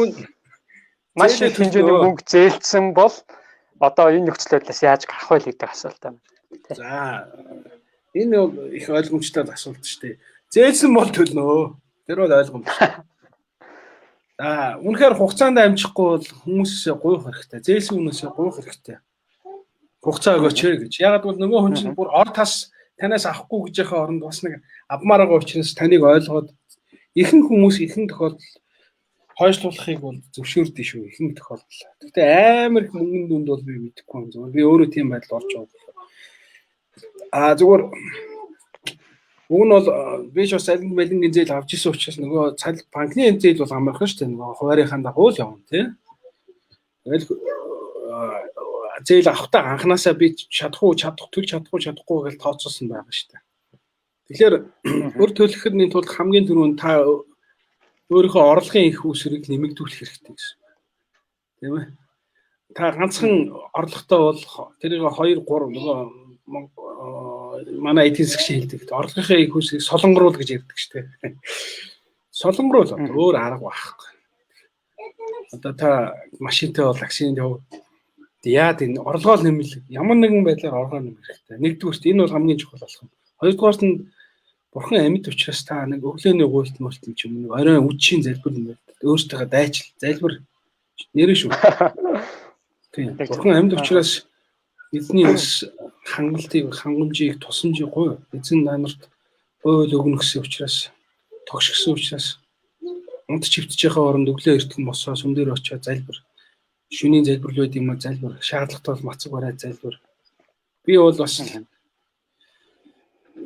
S3: маш их хэмжээний мөнгө зээлдсэн бол одоо энэ нөхцөл байдлаас яаж гарах вэ гэдэг асуулт байна.
S2: За энэ их ойлгомжтой асуулт шүү дээ. Зээлсэн бол төлнө. Тэр бол ойлгомжтой. За үнэхээр хугацаанд амжихгүй бол хүмүүсээ гуйх хэрэгтэй. Зээлсэн хүмүүсээ гуйх хэрэгтэй. Хугацаа өгөөч гэж. Ягаад гэвэл нөгөө хүн чинь бүр ор тас танаас авахгүй гэж яхаа оронд бас нэг авмаар байгаа учраас таныг ойлгоод ихэнх хүмүүс ихэнх тохиолдолд хойшлуулахыг бол зөвшөөрдөг шүү. Ихэнх тохиолдолд. Гэхдээ амар их мөнгөнд дүнд бол би мэдэхгүй юм зүгээр. Би өөрөө тийм байдал орж байгаа. Зүгээр уг нь бол би ч бас алин малингийн зээл авч исэн учраас нөгөө банкны зээл бол амархан шүү дээ. Нөгөө хуваарийнхаа дагуу л явна тий. Тэгэл зээл авахтаа анханасаа би төлж чадахгүй гэж тооцоосон байгаа шүү дээ. Тэгэхээр өр төлөхний тулд хамгийн түрүүнд та өөрийнхөө орлогын их үүсвэрийг нэмэгдүүлэх хэрэгтэй гэсэн. Тийм ээ. Та ганцхан орлоготой бол тэрийг 2 3 нөгөө манай эдийн засгийн хэлдэг. Орлогын их үүсвэрийг солонгоруул гэж ярьдаг шүү дээ. Солонгоруул өөр арга байхгүй. Одоо та машинтай бол аксинд яв. Яад энэ орлогоо нэмэл ямар нэгэн байдлаар орлогоо нэмэх хэрэгтэй. Нэгдүгürt энэ бол хамгийн чухал болох юм. Хоёрдугаарт нь бурхан амьд учраас та нэг өглөөний гуйлт мөртөн ч юм уу оройн үдшийн залбир юм байна. Өөртөө дайчил залбир нэрэн шүү. Тийм. Бурхан амьд учраас эзний ус хангалтыг хангамжийг тусамжийг гуй. Эзэн нарт ойл өгнө гэсэн учраас тогш гэсэн учраас унт чивтж байгаа оронд өглөө эртхэн босоо сүм дээр очиод залбир. Шүний залбир байд юм а залбир. Шаардлагатай бол мацаг барай залбир. Би бол бас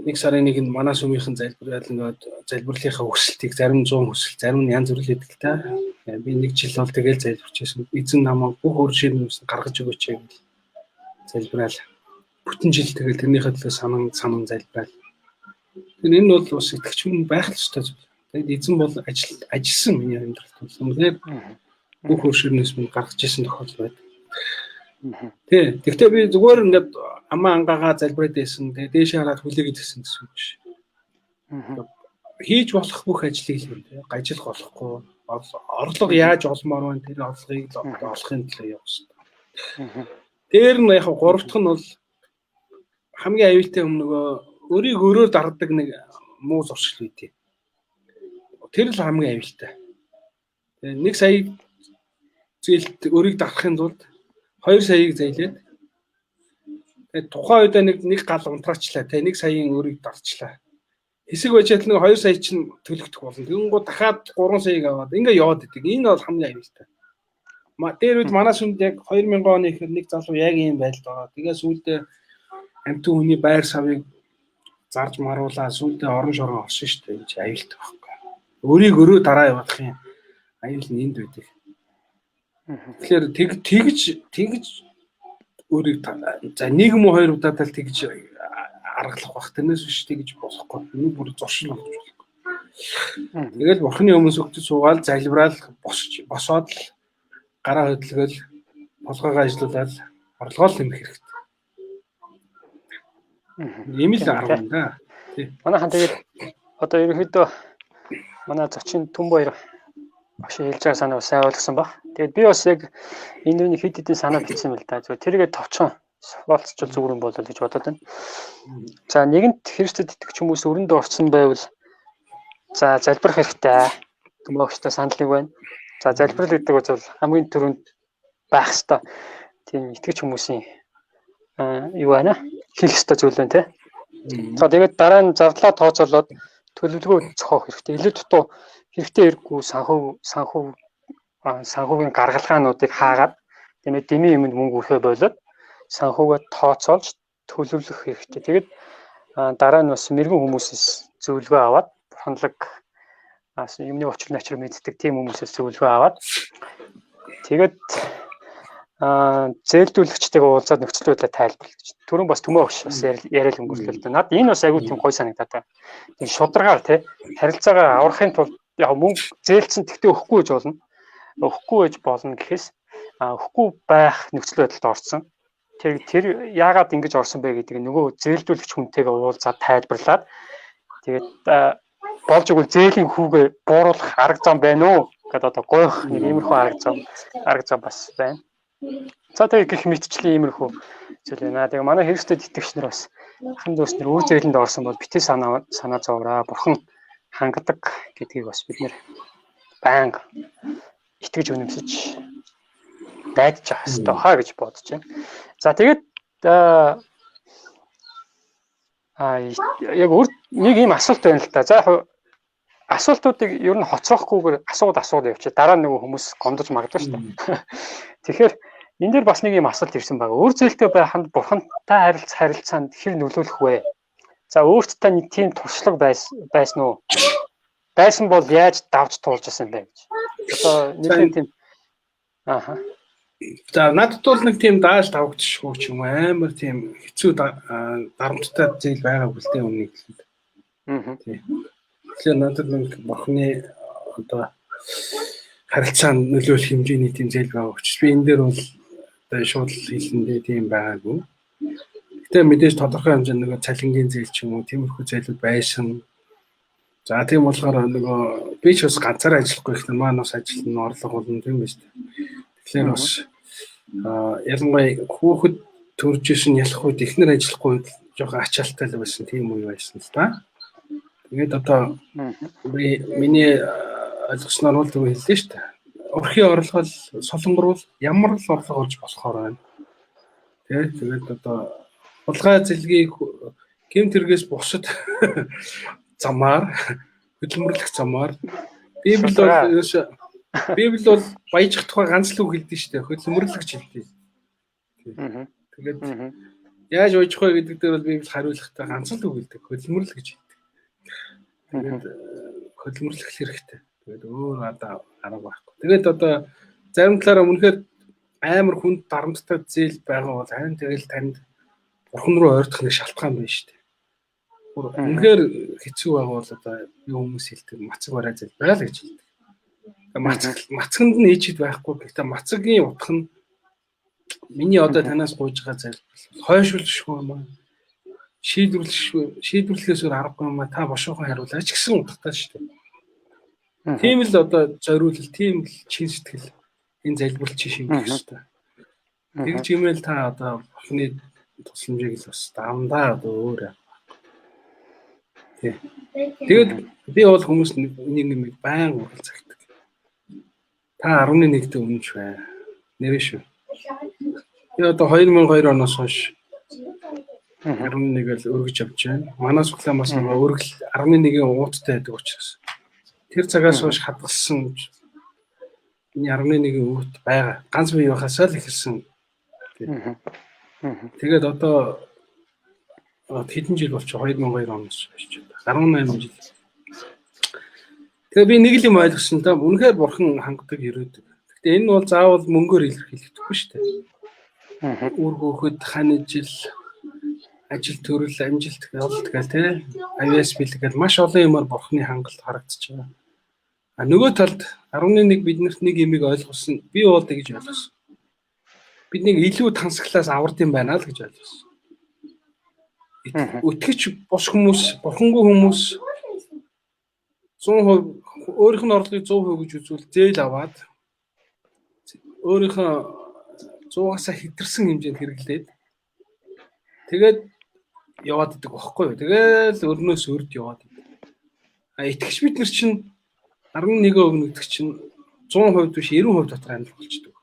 S2: нэг сарын нэг нь манай сүмийнхэн залбирал ингээд залбирлынхаа өсөлтийг зарим 100 өсөл, зарим нь янз бүр л байдаг та. Би нэг жил бол тэгэл залбирч байсан. Эзэн намайг бүх өр ширнээс гаргаж өгөөч гэж залбирал. Бүтэн жил тэгэл тэрнийхээ төлөө санан залбирал. Тэгэхээр энэ бол бас итгэж хүн байх л ёстой зүйл. Тэгээд эзэн бол ажилласан миний амьдралд бол үнэхээр бүх өр ширнээс минь гаргаж ирсэн тохиолдол байдаг. Тэгтээ би зүгээр ингээд амаа ангаагаа залбираад байсан. Тэгээ дээшээ хараад хүлээгээд ирсэн гэсэн үг биш. Хийж болох бүх ажлыг л юм. Гажил болохгүй. Орлого яаж олмоор байна тэр орлогыг олохын төлөө явуулсан. Дээр нь яг гуравдах нь бол хамгийн аюултай юм нөгөө өрийг өрөөр даргадаг нэг муу зуршил үйтэй. Тэр л хамгийн аюултай. Тэгээ 1 сая зээлд өрийг дарахын тулд 2 саяыг зээлээд тэгээд тухайн үед нэг гал унтраачлаа те 1 саяын өрийг дарчлаа. Хэсэг байж нэг 2 сая чинь төлөгдөх болно. Тэгэнгүүт дахиад 3 саяыг аваад ингээ яваад идэг. Энэ бол хамгийн аюултай. Дээр үед манай сүмд яг 2000 оны ихэр нэг залуу яг ийм байдалд ороо. Тэгээ сүүлдээ амтэн хүний байр савыг зарж маруулаа. Сүүлдээ орон шорон олсон шүү дээ. Энд аюултай байхгүй. Өрийг өрөө дараа явах юм. Аюул нь энд байдаг. Тэгэхээр тэгж өөрийг за нэг юм уу 2 удаатай л тэгж аргалах бах. Тэрнээс биш тэгж болохгүй. Энэ бүр зуршил болж байна. Тэгэл бурхны өмнө сүгтэж суугаад залбирал босоод л гараа хөдөлгөөл болгоогоо ажиллуулаад орлогоо нэмэх хэрэгтэй. Ийм л арга юм да.
S3: Манайхан тэгээд одоо ерөнхийдөө манай зочин Түнбаяр багш хэлж байгаа санаа сайн ойлгосон баг. Тэгээд би бас яг энэ үний хэд хэдэн санаа бичсэн юм л да. Зүгээр тэргээ товчхон хуваалцчвал зүгээр юм болол гэж бодоод байна. За нэгэнт Христэд итгэж хүмүүс өрөнд орсон байвал за залбирах хэрэгтэй. Түмөөгчтэй санал нэг байна. За залбирал гэдэг бол хамгийн түрүүнд байх ёстой. Тийм итгэж хүмүүсийн юу байна? Хийх ёстой зүйл байна те. За тэгээд дараа нь зардлаа тооцоолоод төлөвлөгөө зохиох хэрэгтэй. Илүү дутуу хэрэгтэй хэрэггүй санхүүгийн гаргалгаануудыг хаагаад тийм ээ дэмий юмд мөнгө өрхөө болоод санхүүгээ тооцоолж төлөвлөх хэрэгтэй. Тэгээд дараа нь бас мэрэгэн хүмүүсээс зөвлөгөө аваад бурханлаг юмны учир начир мэддэг тийм хүмүүсээс зөвлөгөө аваад тэгээд зээлдүүлэгчтэйгээ уулзаад нөхцөл байдлаа тайлбарлаж. Түрүүн бас Төмөө багш бас яриад өнгөртлөө л дээ. Над энэ бас аягүй тийм гоё санагдаад байна. Тийм шударгаар тий харилцаагаа аврахын тулд яг мөнгө зээлцэн тэгтээ өгөхгүй гэж болно. Өгөхгүй гэж болно гэхээс өгөхгүй байх нөхцөл байдалд орсон. Тэр яагаад ингэж орсон бэ гэдгийг нөгөө зээлдүүлэгч хүнтэйгээ уулзаад тайлбарлаад тэгээд болж игэл зээлийн хүүгээ бууруулах арга зам байна уу гэдэг одоо гойх нэг иймэрхүү арга зам бас байна. За тэгээд гэх мэтчлийн иймэрхүү зүйл байна. Тэгээ манай хэрэгсдэд итгэгч нар бас хамт өснөр үр зээлэнд орсон бол битээ санаа зовраа бурхан хангадаг гэдгийг бас бид нэр байнга итгэж үнэмсэж найдаж явах хэрэгтэй хаа гэж бодож байна. За тэгээд яг нэг ийм асуулт байна л да. За яг асуултуудыг ер нь хоцрохгүйгээр асууд явчих. Дараа нь нөгөө хүмүүс гомдож магадгүй шүү дээ. Тэгэхээр энэ дээр бас нэг ийм асуулт ирсэн байгаа. Үр зээлтэй байханд бурхантай харилцаанд хэр нөлөөлөх вэ? За өөрт та нэг тийм туршлага байсан уу? Байсан бол яаж давж туулж байсан бэ гэж. Одоо нэг тийм
S2: За надад бол нэг тийм дааш тавагдчихгүй ч юм амар тийм хэцүү дарамттай зээл байгаа бүлтэй өмнө хэлээд. Тэгэхээр надад нэг бурхны одоо харилцаанд нөлөөлөх хэмжээний тийм зээл байгаа учраас би энэ дээр бол одоо шууд хэлэндээ тийм байгаагүй. Гэтэ мэдээж тодорхой хэмжээнд нэг цалингийн зээл ч юм уу тиймэрхүү зээлүүд байсан. За тийм болохоор нөгөө би ч бас ганцаараа ажиллахгүй ихтэй маань бас ажилтны орлого болно тийм биз дээ. Тэгэхээр бас ялангуяа хүүхэд төрж исэн ялах үед эхнэр ажиллахгүй жоохон ачаалттай л байсан тийм үе байсан л да. Тэгээд одоо миний ойлгосноор бол зөв хэллээ шүү дээ. Өрхийн орлого солонгорвол ямар л орлого олж болохоор байна. Тэгээд одоо хулгай зэлгийг гэмтэргээс бусад замаар хөдөлмөрлөх замаар Библи бол баяжих тухай ганц л үг хэлдэг шүү дээ. Хөдөлмөрлөгч хэлдэг. Тэгээд яаж баяжих вэ гэдэг дээр бол Библи хариулахтай ганц л үг хэлдэг. Хөдөлмөрлөгч хэлдэг. Тэгээд хөдөлмөрлөх хэрэгтэй. Тэгээд өөр одоо арга байхгүй. Тэгээд одоо зарим талаараа үнэхээр амар хүнд дарамттай зээл байгаа бол харин тэгэл танд бурхан руу ойртох нэг шалтгаан байна шүү дээ. Үнэхээр хэцүү байгаа бол одоо юу хүмүүс хэлдэг мацаг барай зээл байл гэж хэлдэг. Мацганд нь ээжид байхгүй. Гэхдээ мацагийн утга нь миний одоо танаас гуйж байгаа зээл хойшуулшгүй юм аа. Шийдвэрлэхээс өөр аргагүй юм аа. Та бошоохон хариулаач гэсэн утгатай шүү дээ. Тийм л одоо зориулал, тийм л чин сэтгэл энэ залбирал чи шингэх хэрэгтэй. Тэгж юмэл та одоо бурхны тусламжийг л бас дандаа одоо өөр. Тэгээд би бол хүмүүст нэг баян урал цагтдаг. Та 11-д өмнөж бай. Нэрээ шүү. Би одоо 2002 оноос хойш 11-эл өргөж авч байна. Манай суглаамаас нэг өргөл 11-ийн ууттай байдаг учраас. Тэр цагаас хойш хадгалсан энэ 11-ийн уут байгаа. Ганц бие байхасаа л ихэлсэн. Тэгээд одоо хэдэн жил болчих 2002 оноос хойш 18 жил. Тэгээ би нэг л юм ойлгосон та үнэхээр бурхан хангадаг ирээдэг. Гэхдээ энэ бол заавал мөнгөөр илэрхийлэгдэхгүй шүү дээ. Үр хөөхөд хань ажил төрөл амжилт явуулт гэл те авиас бэлгээл маш олон юмар бурханы хангалт харагдаж байгаа. Нөгөө талд 11 биднэрт нэг юмыг ойлгосон. Би бол тэгж ойлгосон. Бидний илүү тансаглаас авардсан байна л гэж ойлгосон. Өтгөч бос хүмүүс, бурхангүй хүмүүс 100% өөрийнх нь орлогыг 100% гэж үзвэл зээл аваад өөрийнхөө 100-аас хэтэрсэн хэмжээнд хэрэглээд тэгээд яваад идэг байхгүй юу. Тэгээл өрнөөс өрд яваад идэг. Итгэж бид нар чинь 11 өгнөдөг чинь 100% биш 90% дотор амьдрах болчдөг.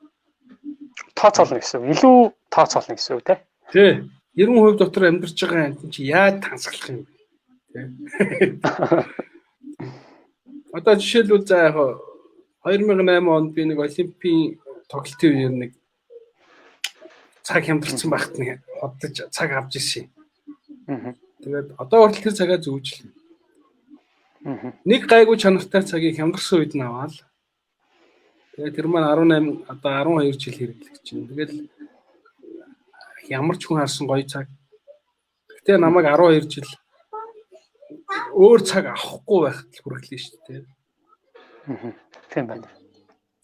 S3: Тооцоолно гэсэн үг. Илүү тооцоолно гэсэн үг тий. 90% дотор амьдарч байгаа амт чи яаж тансаглах юм бэ? Одоо жишээлбэл за яг 2008 онд би нэг олимпийн тоглолтын үеэр нэг цаг хямдэрсэн багт нэг hodож цаг авч ирсэн. Тэгээд одоо хүртэл тэр цагаа зүүжлээ. Нэг гайгүй чанартай цагийг хямдэрсэн үед нь аваад
S2: Тэгээд тэр маань 18 одоо 12 жил хэрэглэж чинь. Тэгэл ямар ч хүн харсан гоё цаг. Гэтэ намайг 12 жил өөр цаг авахгүй байхад л хүргэлээ шүү дээ.
S3: Тийм байна.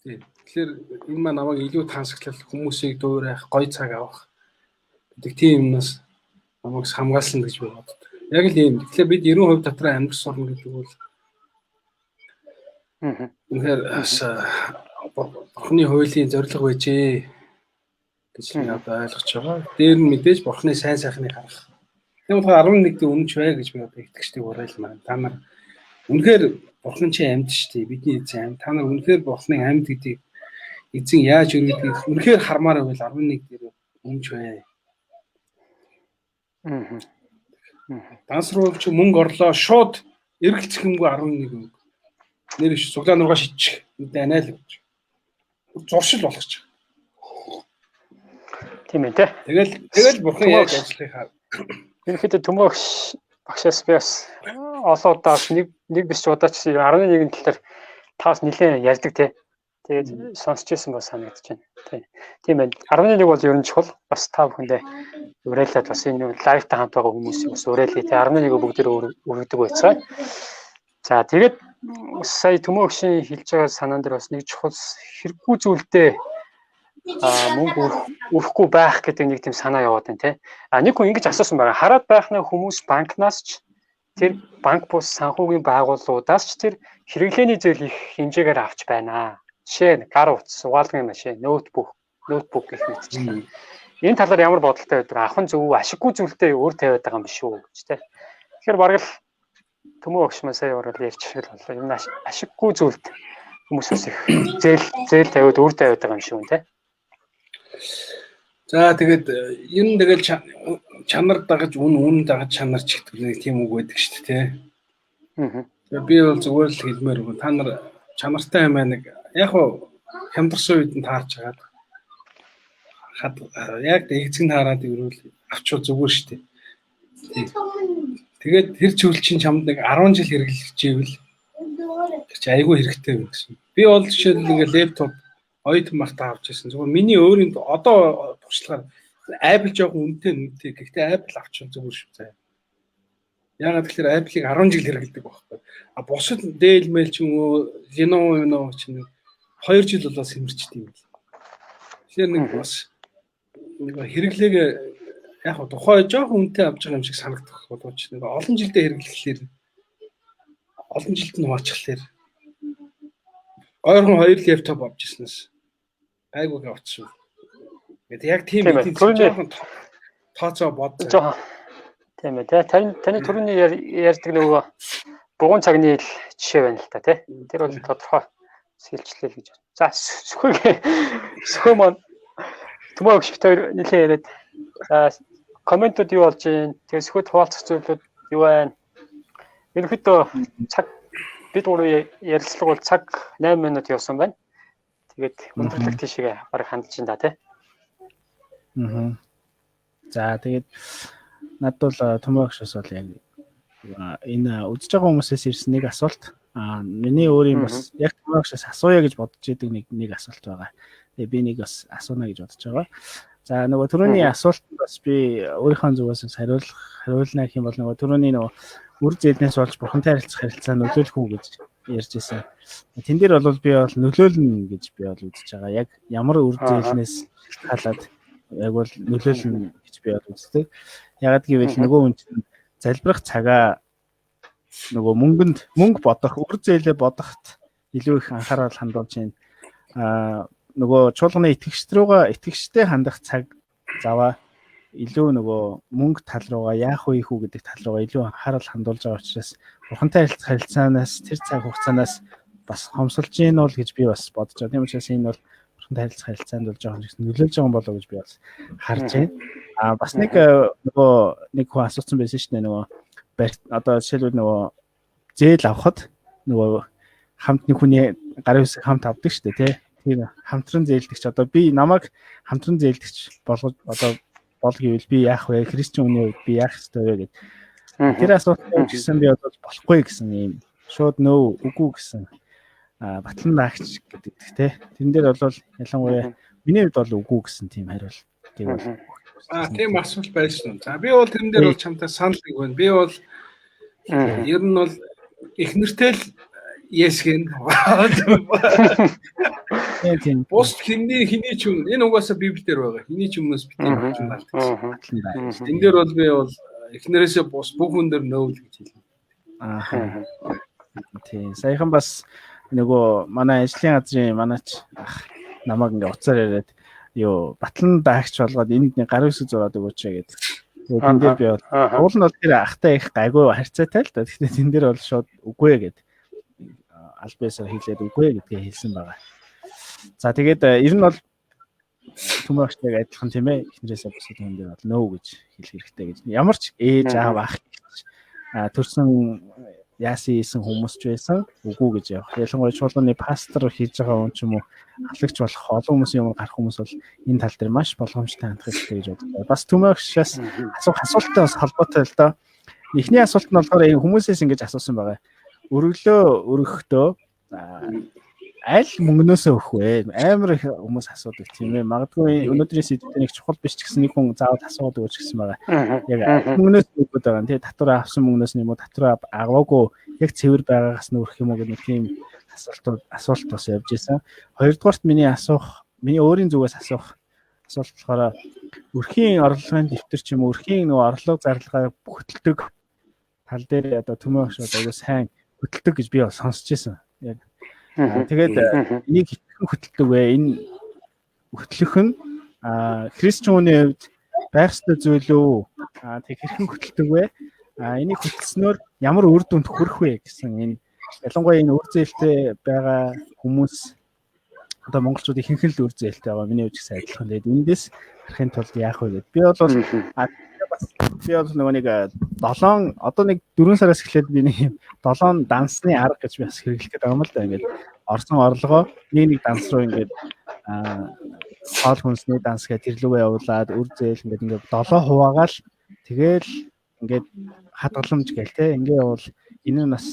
S2: Тийм. Тэгэхээр энэ маань намайг илүү тансаглал хүмүүсийг дуурайх, гоё цаг авах гэдэг тийм юмнаас намайг хамгаалсан гэж би боддог. Яг л ийм. Тэгэхээр бид 90% дотор амьд сурна гэдэг бол үнэхээр бурхны хуулийн зорилго байжээ гэж би одоо ойлгож байгаа. Дээр нь мэдээж бурхны сайн сайхныг харах. Тийм болохоор 11-д үнэнч бай гэж би одоо итгэжтэй уриалмаа. Та нар үнэхээр бурхан чи амьд шүү дээ. Бидний эзэн амьд. Та нар үнэхээр бурхны амьд гэдгийг эзэн яаж өргөдгийг үнэхээр хармаар байвал 11 дээр үнэнч бай. Дансрууч мөнгө орлоо шууд эргэлцэхэнгүй 11 үг. Нэр иш цуглаан руугаа шидчих. Мэдээ анайл гэж. Зуршил болгочих.
S3: Тийм ээ те.
S2: Тэгэл бурхан яаж ажиллахыг хаа.
S3: Ерөнхийдөө төмөгш багшаас би бас олон удаас нэг биш удаач 11-ийн талаар таас нэлээд ярьдаг те. Тэгээд сонсч ирсэн бас санагдаж байна. Тийм байна. 11 бол ер нь чухал. Бас та бүхэндээ уриалаад бас энэ лайв та хамт байгаа хүмүүсийг бас уриалъя те. 11-ийг бүгдээ өргөдөг байцгаа. За тэгээд сая төмөгшийн хэлж байгаа санаан дээр бас нэг чухал хэрэггүй зүйлдээ мөнгө өрөхгүй байх гэдэг нэг тийм санаа яваад байна те. Нэг хүн ингэж асуусан байгаа. Хараад байхна хүмүүс банкнаас ч тэр банк бус санхүүгийн байгууллагуудаас ч тэр хэрэглээний зээл их хэмжээгээр авч байна. Жишээ нь гар утас, угаалгын машин, ноутбук гэх мэт чинь. Энэ талаар ямар бодолтой байдаг? Ахын зөв ашиггүй зүйлдээ өөр тавиад байгаа юм биш үү гэж те. Тэгэхээр бараг л төмөө өгш маа сая орол ярьчихвал болоо. Энэ ашиггүй зүйлд хүмүүсээс их зээл тавиад өөр тавиад байгаа юм шиг үү те.
S2: За тэгээд энэ тэгэл чанар дагаж үн дагаж чанар ч гэдэг нэг тийм үг байдаг шүү дээ тий. Би бол зүгээр л хэлмээр өгөн та нар чанартай юм аа нэг яг хуу хямдарсан үед нь таарч хагаад яг эцэг нь хараад ирвэл авчвал зүгээр шүү дээ. Тэгээд тэр зүйл чинь чамд нэг 10 жил хэрэглэж ивэл чи айгүй хэрэгтэй байна гэсэн. Би бол жишээлбэл ингээ лэптоп оюутан мартаа авч ирсэн. Зүгээр миний өөрийн одоо туршлагаар Apple жоохон үнэтэй. Гэхдээ Apple авчихвал зүгээр шүү заа. Яагаад тэгэхээр Apple-ыг 10 жил хэрэглэдэг байхгүй. Бусад Dell mail ч юм уу, Lenovo ч нэг 2 жил болоос хэмэрчдэг юм бэл. Тэгэхээр нэг бас нэг хэрэглээг яг хаа тухай жоохон үнэтэй авч байгаа юм шиг санагдах боловч нэг олон жилдээ хэрэглэхлээр олон жилд нь хуваачхлаар ойрхон 2 лэптоп авч ирснээс айгууг авчихсан. Тэгээд яг тийм жоохон тооцоо бодсон.
S3: Тийм ээ. Таны түрүүний ярьдаг нөгөө бугуун цагны жишээ байна л та тий. Тэр бол тодорхой сэлжлээ гэж. За сөхөө маань төмөө өгч битээр нэлээ яриад. За комментууд юу болж байна? Тэгээд сөхөд хуваалцах зүйлүүд юу байна? Ерөнхийдөө цаг бид гурав ярилцлага бол цаг 8 минут явсан байна. Тэгээд өндөрлөг тийшээ бараг хандж байна тий.
S1: За тэгээд над бол төмөөгшөөс бол яг энэ үзэж байгаа хүмүүсээс ирсэн нэг асуулт. Миний өөрийн бас яг төмөөгшөөс асууя гэж бодож идэг нэг асуулт байгаа. Тэгээ би нэг бас асууна гэж бодож байгаа. За нөгөө түрүүний асуултанд бас би өөрийнхөө зүгээс хариулна гэх юм бол нөгөө түрүүний нөгөө үр зээлнээс болж бурхантай харилцах харилцаа нөлөөлөх үү гэж ярьж байсан. Тэн дээр бол би бол нөлөөлнө гэж би бол үзэж байгаа. Яг ямар үр зээлнээс шалтгаалаад яг бол нөлөөлнө гэж би бол үздэг. Ягаад гэвэл нөгөө хүн чинь залбирах цагаа нөгөө мөнгө бодох, үр зээлээ бодоход илүү их анхаарал хандуулж байна. Нөгөө чуулганы итгэгчтэй хандах цаг заваа илүү нөгөө мөнгө тал руугаа яах вэ хүү гэдэг тал руугаа илүү анхаарал хандуулж байгаа учраас бурхантай харилцаанаас тэр цаг хугацаанаас бас хомсолж гин бол гэж би бас бодож байгаа. Тийм учраас энэ бол бурхантай харилцаанд бол жоохон нөлөөлж байгаа юм болоо гэж би бас харж байна. Бас нэг хүн асуусан байсан шүү дээ нөгөө одоо жишээлбэл нөгөө зээл авахд нөгөө хамт нэг хүний гарын үсэг хамт авдаг шүү дээ тий. Тэр хамтран зээлдэгч одоо би намайг хамтран зээлдэгч болгож одоо бол гэвэл би яах вэ? Христчэн хүний үед би яах ёстой вэ гэдэг. Тэр асуултанд гэсэн би бол болохгүй гэсэн юм. Шууд нөө үгүй гэсэн батлан даагч гэдэг те. Тэрэн дээр бол ялангуяа миний хувьд бол үгүй гэсэн тийм хариултыг бол
S2: тийм асуулт байсан. За би бол тэрэн дээр бол чамтай санал нэг байна. Би бол ер нь бол их нэртэл Есгэн.
S1: Тийм.
S2: Бус хиний ч юм энэ угаасаа Библиэр байгаа. Хиний ч юмнаас битээ болж байна. Энд дээр бол би бол эхнэрээсээ бус бүх хүн дээр нөөл гэж хэлнэ.
S1: Тийм. Саяхан бас нөгөө манай ажлын газрын манаач намайг ингээ уцаар яриад юу батлан даагч болгоод энд нэг гар үсэг зураад өгөөч гэдэг. Тэгээд энэ дээр би бол уул нь бол тэр ахтай их гайгүй харьцаатай л да. Тэгэхээр энэ дээр бол шууд үгүй гэдэг. Албасаар хэлээд үгүй гэдгээ хэлсэн байгаа. За тэгээд ер нь бол түмэгчтэйг адилхан тийм ээ эхнэрээсээ босоод энэ дээр бол нөө гэж хэлэх хэрэгтэй гэж. Ямар ч ээж аав ах төрсөн яасын хийсэн хүмүүс ч байсан үгүй гэж явах. Ялангуяа чуулганы пастор хийж байгаа хүн ч юм уу ахлагч болох олон хүмүүсийн юм гарах хүмүүс бол энэ тал дээр маш болгоомжтой хандах хэрэгтэй гэж бодлоо. Бас түмэгчээс асуулттай бас холбоотой л доо. Эхний асуулт нь болохоор хүмүүсээс ингэж асуусан байгаа. Өргөлөө өргөхдөө аль мөнгнөөсөө өгөх вэ? Амар их хүмүүс асуудаг тийм ээ. Магадгүй өнөөдрийн сэдвээр нэг чухал биш ч гэсэн нэг хүн заавал асуудаг гэж гисэн байгаа. Яг аль мөнгнөөс өгöd байгаа юм тий. Татвар авсан мөнгнөөс нь юм уу татвар аваагүй яг цэвэр байгаагаас нь өрөх юм уу гэх тийм асуулт бас явж байсан. Хоёрдугаарт миний өөрийн зүгээс асуух асуулт болохоор өрхийн орлогын дэвтэр ч юм уу өрхийн нөгөө орлого зарлагаа хөтэлдэг тал дээр одоо төмөөгш аягүй сайн хөтэлдэг гэж би бол сонсч байсан. Яг тэгээд энийг хэрхэн хөтэлдэг вэ? Энэ хөтлөх нь христчэн хүний хувьд байх ёстой зүйл үү? Тэг хэрхэн хөтэлдэг вэ? Энийг хөтөлснөөр ямар үр дүнд хүрэх вэ гэсэн энэ ялангуяа энэ үр зээлтэй байгаа хүмүүс одоо монголчууд ихэнх л үр зээлтэй байгаа. Миний үгч сайн адилхан. Тэгээд эндээс харахын тулд яах вэ гэдэг. Би бол нөгөө нэг 7 одоо нэг 4 сараас эхлээд би нэг 7 дансны арга гэж би бас хэрэглэх гэдэг юм л да. Ингээд орсон орлогоо нэг данс руу ингээд хоол хүнсний данс гэх тэрлүүгээ явуулаад үр зээл ингээд 7 хуваагаал тэгэл ингээд хадгаламж гээл те ингээ явал энэ нь бас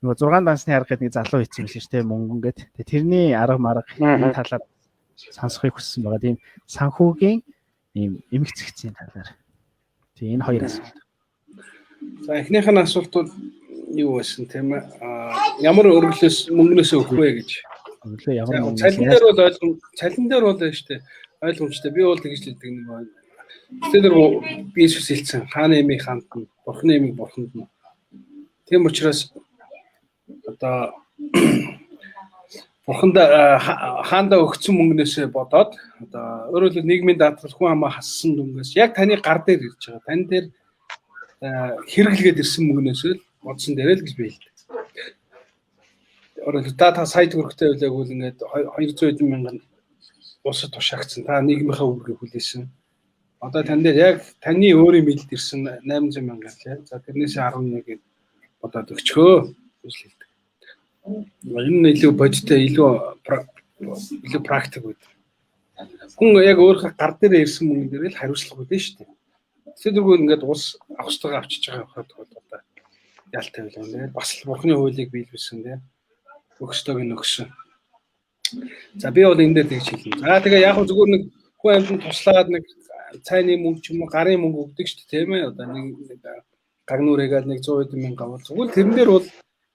S1: нөгөө 6 дансны арга гэдэг нэг залуу хийсэн юм шиг те мөнгөн гээд тэрний арга марга энэ талаар сонсохыг хүссэн байгаа. Тийм санхүүгийн ийм эмгцэгцийн талаар. Тийм энэ хоёр асуулт.
S2: За эхнийх нь асуулт бол юу байсан тийм ээ? Ямар өргөлөөс мөнгнөөс өгөх вэ гэж.
S1: Өглөө ямар
S2: цалин дээр бол цалин дээр бол байна шүү дээ. Ойлгомжтой. Би бол тэгж л хэлдэг нэг байна. Тэр би Иесус хэлсэн хааны эмийг хаанд нь, бурхны эмийг бурханд нь. Тийм учраас одоо бурханд хаанда өгсөн мөнгнөөсөө бодоод одоо өөрөөр хэлбэл нийгмийн даатгал хүн амаа хассан дүнгээс яг таны гар дээр ирж байгаа. Тань дээр хэрэглгээд ирсэн мөнгнөөсөө бодсон дээрээ л гэж би хэлдэг. Өөрөөр та сая төгрөгтэй байлаагүй л ингээд 200 мянган улсад тушаагдсан. Та нийгмийнхаа үүргийг хүлээсэн. Одоо тань дээр яг таны өөрийн мэдэлд ирсэн 800 мянга лээ. За тэрнээс 11-ийг бодоод өгчхөө гэж хэлдэг. Энэ нь илүү бодиттой, илүү практик үед. Хүн яг өөрийнхөө гар дээр ирсэн мөнгөн дээр л хариуцлага өгдөө шүү дээ. Тэдэргүй ингээд улс авахстайгаа авчиж байгаа хот одоо ялтай байлаа нэ. Бас л бурхны хуулийг биелүүлсэн нэ. Өгсдөөг нь өгсөн. За би бол энэ дээр тэгж хэлнэ. За тэгээ яг зүгээр нэг хүн амьд туслаад нэг цайны мөнгө ч юм уу гарын мөнгө өгдөг шүү дээ тийм ээ. Одоо нэг гаг нүрэгээд нэг 100 мянга гавал зүгээр тэрэн дээр бол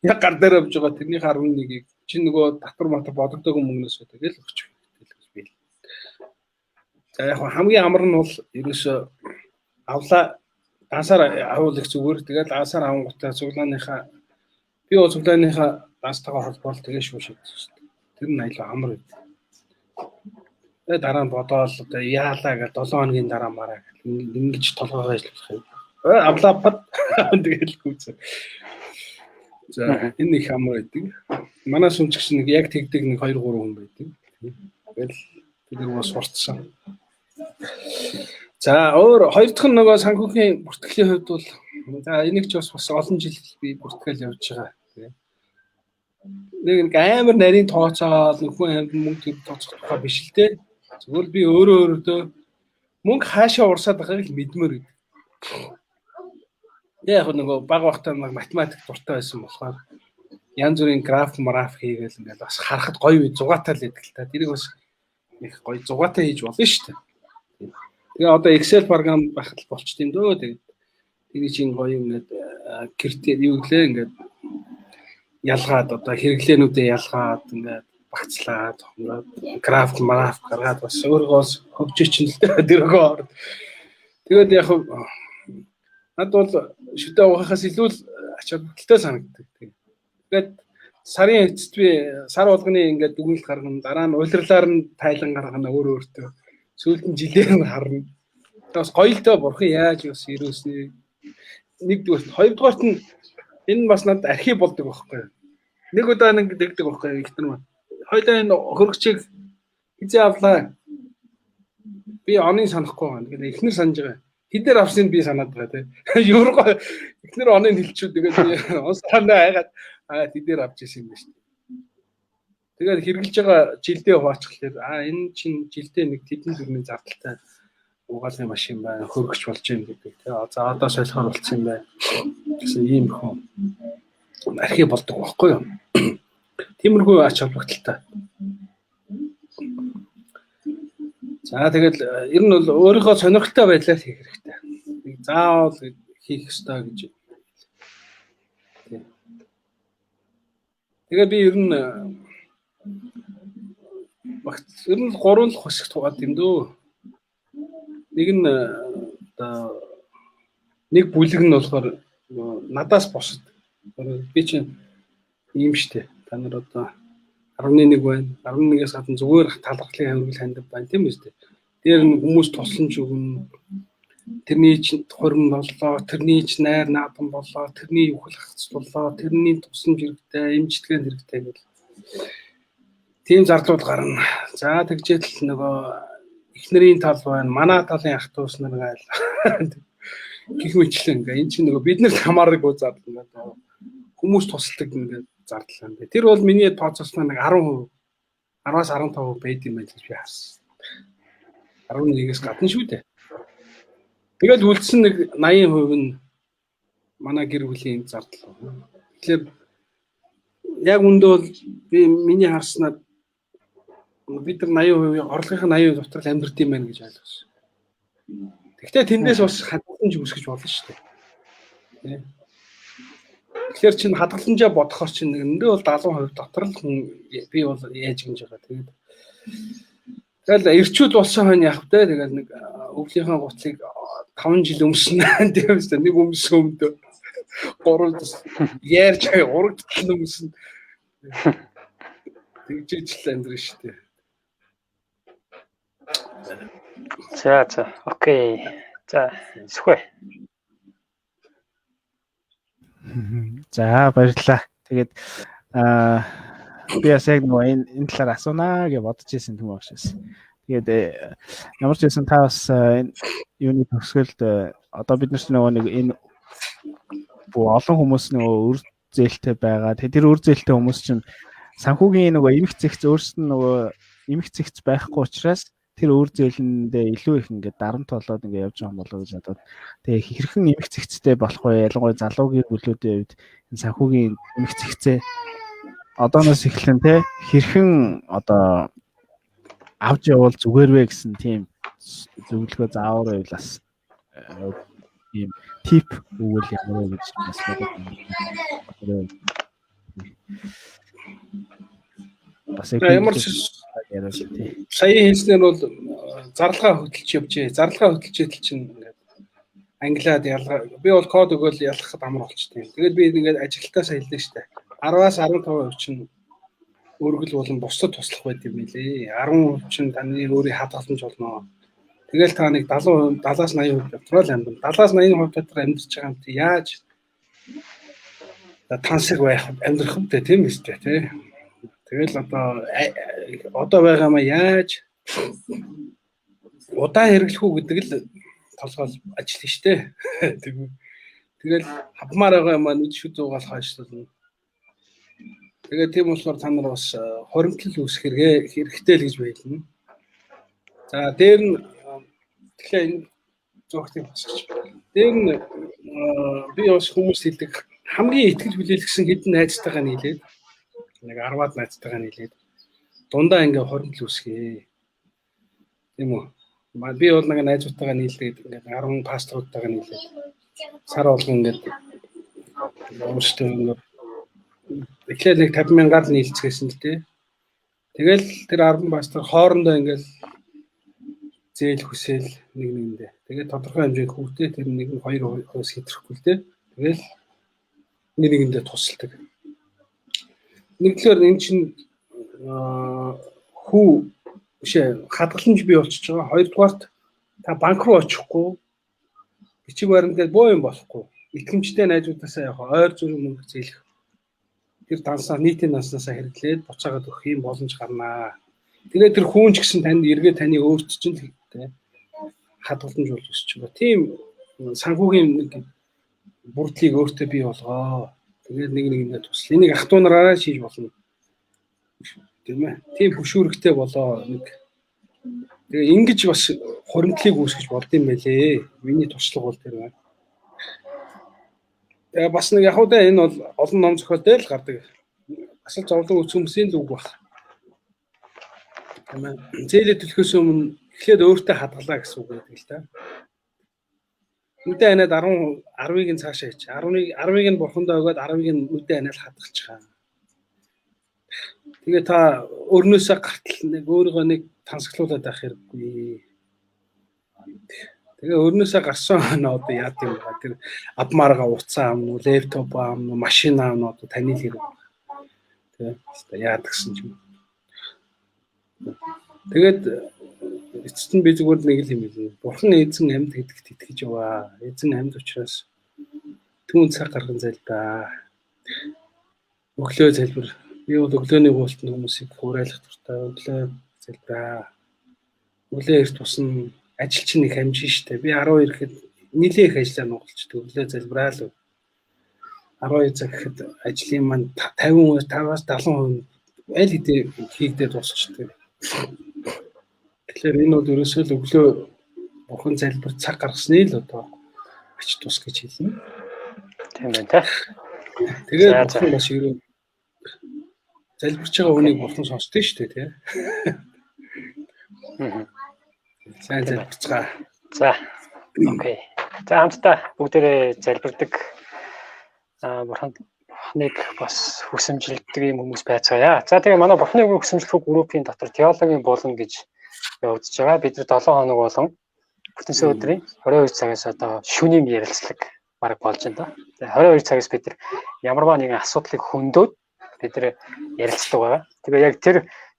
S2: яг гар дээр авж байгаа тэрний 11-ийг чи нөгөө татвар матар бодогдоогүй мөнгнөөс тэгэл өгч гэж би. За яг хамгийн амар нь бол ерөөсөө авлаа дансаар авуулах зүгээр тэгэл ансаар авангуудаа цуглааныхаа би бол цуглааныхаа данстайгаа холбоол тэгээ шүүшээд шүү дээ. Тэр нь айлаа амар байд. Тэгээ дараа нь бодоол одоо яалаа гэж 7 хоногийн дараа мараа ингэж толгойгоо ажиллах юм. Авлаа тэгэл гүцээ. За энэ их амар байдаг. Манай сүмчгч нэг яг тэгдэг нэг 2 3 хүн байдаг. Тэгэл бид нар сурцсан. За өөр хоёр дахь нь нөгөө санхүүгийн бүртгэлийн хувьд бол за энийг ч бас олон жил би бүртгэл явж байгаа. Нэг амар нарийн тооцоол нөхөн амьд мөнгө тооцох тухай биш л дээ. Зүгээр би өөрөө мөнгө хаашаа урсаад байгааг л мэдмээр гэдэг. Яг нөгөө баг багтаа математик дуртай байсан болохоор янз бүрийн граф хийгээл ингээд бас харахад гоё үе зугаатай л байдаг л та. Тэрийг бас их гоё зугаатай хийж болно шүү дээ. Тэгээ одоо Excel програм байхад болчт юм дөө. Тэгээд тэрий чинь гоё ингээд гэртээ юу гэлээ ингээд ялгаад одоо хэрэглээнүүдээ ялгаад ингээд багцлаад граф гаргаад бас өөргөө хөгжиж чинь л дээ дэргөө. Тэгээд яг над бол шүтээ уухаас илүү ач холбогдолтой санагддаг. Тэгээд сарын эцэст би сар болгоны ингээд дүгнэлт гаргана, дараа нь улирлаар нь тайлан гаргана өөртөө. Сүүлд нь жилээр нь харна. Бас гоё л доо бурхан яаж бас ирүүлснэ. Нэгдүгээрт, хоёрдугаарт нь энэ бас надад архив болдог байхгүй. Нэг удаа нэг дэгдэг байхгүй ихтер маань. Хоёлаа энэ хөргөчийг хизээ авлаа. Би оны санахгүй байна. Тэгээд эхнэр санаж байгаа. Хідээр авсныг би санаад байгаа тийм. Еврого эхнэр оныг хэлчихв. Тэгээд он санаа айгаад хідээр авч ирсэн юм байна шүү дээ. Тэгээд хэрглэж байгаа жилдээ хуваачихлаа. Энэ чинь жилдээ нэг тэдэн төгрөгийн зардалтай угаалгын машин байна. Хөргөч болж юм гэдэг тийм. За одоо солихоор болцсон юм байна. Гэсэн ийм хөө архив болдог байхгүй юу? Тиймэрхүү ач холбогдолтой. За тэгэл ер нь бол өөрийнхөө сонирхолтой байдлаар хийх хэрэгтэй. Заавал хийх ёстой гэж. Тэгээ би ер нь гурван л хөсөлт тугаад юм дөө. Нэг нь одоо нэг бүлэг нь болохоор надаас босод. Би чинь ийм штэ. Та нар одоо 11 байна. 11-ээс гадна зүгээр талархлын хаврал хандив байна тийм үстэй. Дээр нь хүмүүс тусламж өгнө. Тэрний чинь хорин боллоо, тэрний чинь найр наадам боллоо, тэрний үхэл хацлууллаа, тэрний тусламж хэрэгтэй, эмчилгээнд хэрэгтэй гэл. Тийм зардлууд гарна. За тэгжэл нөгөө эхнэрийн тал байна, манай талын ах дүүс нар гайл. Гэх мэтлэн ингээ эн чинь нөгөө биднэрт хамаардаг зардал ингээ хүмүүс тусалдаг ингээ зардал байна. Тэр бол миний тооцоолсноо нэг 10%, 10-аас 15% байд юм байна гэж би харсан. 11-ээс гадна шүү дээ. Тэгээд үлдсэн нэг 80% нь манай гэр бүлийн зардал. Тэгэхээр яг үндэ бол би миний харснаар бид нар 80% орлогын 80% дотор л амьдрт юм байна гэж ойлгосон. Гэхдээ тэндээс бас хадгаламж үүсгэж болно шүү дээ. Тэгэхээр чинь хадгаламжаа бодохоор чинь нэгэндээ бол 70% дотор л би бол яаж гинж байгаа. Тэгэл ирчүүд болсон хойно явах те. Тэгэл нэг өвлийнхээ гутлыг 5 жил өмснө тийм үстэй нэг өмсөн өмдөө 3 яарч урагдсан өмсөн. Тэгжээч л амьдрын шүү дээ.
S3: За окей. За сүхэ.
S1: За баярлалаа. Тэгээд би бас яг нөгөө энэ талаар асуунаа гэж бодож ирсэн юм багшаас. Тэгээд ямар ч байсан та бас энэ юуны төгсгөлд одоо бид нар ч нөгөө нэг энэ олон хүмүүс нөгөө үр зээлтэй байгаа. Тэр үр зээлтэй хүмүүс чинь санхүүгийн нөгөө эмх зэгц өөрсдөө нөгөө эмх зэгц байхгүй учраас тэр үр зээлэндээ илүү их ингээд дарамт болоод ингээд явж байгаа юм болоо гэж бодоод. Тэгээ хэрхэн эмх зэгцтэй болох вэ? Ялангуяа залуу гэр бүлүүдийн үед энэ санхүүгийн эмх зэгцээ одооноос эхлэн те хэрхэн одоо авч явал зүгээр вэ гэсэн тийм зөвлөгөө заавар байлаас ийм тип өгвөл ямар вэ гэж бас бодож бас
S2: ямар ч сая хэлснээр бол зарлага хөдөлж явжээ. Зарлага хөдөлж идэл чинь ингээд англиад ялгаа. Би бол код өгөөл ялгахад амар болчтой. Тэгээд би ингээд ажилтнаас хэллээ штэ. 10-аас 15% чинь өргөл болон бусдад туслах байд юм билээ. 10% чинь таны өөрийн хадгаламж болно. Тэгэл та нэг 70%, 70-аас 80% дотроо л амьдрал. 70-аас 80% дотор амьдарч байгаа юм чи яаж тансаг байх амьдрах вэ тийм үстэй тий. Тэгэл одоо байгаамаа яаж удаа хэрэглэх үү гэдэг л толгойл ажил нь штэ. Тэгэл хавмаар байгаа юм нэг шүд угаалах ажил. Тэгээд тийм болохоор та нар бас хоримтлал үүсэх хэрэгтэй л гэж байлна. За дээр нь тэгэхээр энэ зөвхөн босч. Дээр нь би бас хүмүүс хэлдэг хамгийн итгэл хүлээлгсэн хэдэн найзтайгаа нийлээд нэг 10-аад найзтайгаа нийлээд дундаа ингээ 20 л үсгээ. Тийм үү? Би бол нэг найзуудтайгаа нийлээд ингээ 10 пасторуудтайгаа нийлээд сар болгон ингээ өөрсдөө эхлээд нэг 50,000-аар нийлцгээсэн л дээ. Тэгэл тэр 10 пастор хоорондоо ингээл зээл хүсэл нэг нэгэндээ. Тэгээд тодорхой хэмжээний хүүхдээ тэр нэг нь 2 хоос хэтрэхгүй л дээ. Тэгэл нэг нэгэндээ тусалдаг. Нэгдлэр эн чинь хүү бишээ хадгаламж бий болчихж байгаа. Хоёрдугаарт та банк руу очихгүй бичиг баримтад боо юм болохгүй. Итгэмжтэй найзуудаасаа яг ойр зүрх мөнгө зээлэх. Тэр данснаа нийтийн данснасаа хэрэглээд буцаагаад өгөх юм боломж гарнаа. Тэгээд тэр хүүн ч гэсэн танд эргээд таны өөрт чинь тэгтэй хадгаламж болж өсч байгаа. Тийм санхүүгийн нэг бүрдлийг өөртөө бий болгоо. Тэгээд нэг нэгэндээ тусал. Энийг ах トゥ нараараа хийж болно. Тийм ээ. Тийм хөшүүрэгтэй болоо нэг. Тэгээ ингэж бас хуримтлалыг үүсгэж болд юм байлээ. Миний туршлага бол тэр байна. Тэгээ бас нэг яг удаа энэ бол олон ном зохиолтой л гардаг. Асал зовлон өц хүмүүсийн зүг баг. Тийм ээ. Зээлээ төлөхөөс өмнө эхлээд өөртөө хадгалаа гэсэн үг байдаг л да. Нүдэ анаад 10-ыг нь цаашаа хийч. 10-ыг нь бурхандаа өгөөд 10-ыг нь нүдэ анаал хадгалчихаа. Тэгээ та өрнөөсөө гартал нэг өөрийгөө нэг тансаглуулад авах хэрэггүй. Тэгээ өрнөөсөө гарсан хоноо одоо яад юм бэ? Тэр авмаарга уцаа амнуу, лэптоп амнуу, машин амнуу одоо таны л хэрэг. Тэгээ яад гэсэн юм. Тэгээд эцэст нь би зүгээр нэг л юм хэлнэ. Бурхан эзэн амьд гэдэгт итгэж яваа. Эзэн амьд учраас түүн цаг гарган зайлдаа. Өглөө залбир. Би бол өглөөний гуйлт хүмүүсийг хуурайлах дуртай. Өглөө зайлдаа. Өглөө эрт тусна. Ажил чинь их хамжин штэ. Би 12 гэхэд нилээ их ажиллаа нугалчдаг. Өглөө залбираа л. 12 цаг гэхэд ажлын маань 50-аас 70% аль хэдийн хийгдээд дуусчихдаг. Тэгэхээр энэ бол ерөөсөө л өглөө бурхан залбир цаг гаргасны л одоо ач тус гэж хэлнэ.
S3: Тийм байна та.
S2: Тэгээд бурхан бас ерөө залбирч байгаа хүнийг бурхан сонсдог шүү дээ, тий. Сайн залбирцгаа.
S3: За. Окей. За хамтдаа бүгдээрээ залбирдаг бурханыг бас хүсэмжилдэг юм хүмүүс байцгаая. За тэгээ манай бурханы үгийг хүсэмжлэх группийн дотор теологийн болон гэж явагдаж байгаа. Бид 7 хоног болон бүтэнсэ өдрийн 22 цагаас одоо шөнийн ярилцлага баг болж байна. Тэгээ 22 цагаас бид ямарваа нэгэн асуудлыг хөндөд бид ярилцдаг байгаа. Тэгээ яг тэр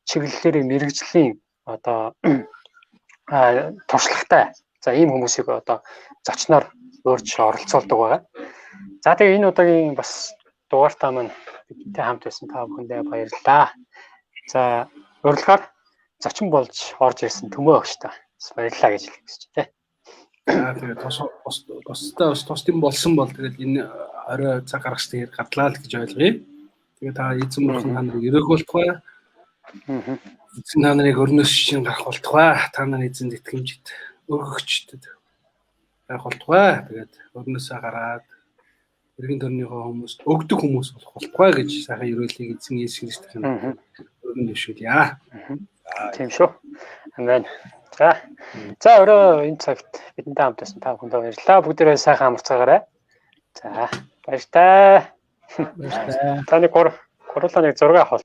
S3: чиглэлээр мэрэгжлийн одоо туршлагатай. За ийм хүмүүсийг одоо зочноор өөрч оролцуулдаг байгаа. За тэгээ энэ удаагийн бас дугаартаа маань бидтэй хамт байсан та бүхэндээ баярлалаа. За урилгаар зочин болж орж ирсэн Төмөө багштай баярлалаа гэж хэлэх гэж байна.
S2: За тэгээ тусдын болсон бол тэгэл энэ орой цаг гаргах дээр гадлаа л гэж ойлгоё. Тэгээ та эзэн бурхан та нарыг өрөөх болтугай. Эзэн та нарыг өрнөөс шин гарах болтугай. Та нарын эзэнд итгэмжид өгөгчдөд байх болтугай. Тэгээд өрнөөсөө гараад эргэн тойрныхоо хүмүүс өгдөг хүмүүс болох болтугай гэж сайхан ерөөлийг эзэн Есүс Христийн өрнө дэвшүүлье.
S3: Тийм шүү. Амен. За өөрөө энэ цагт бидэнтэй хамт байсан та бүхэнд баярлалаа. Бүгдээрээ сайхан амарцгаарай. За баярлалаа. Таны гурлаа нэг зураг авах.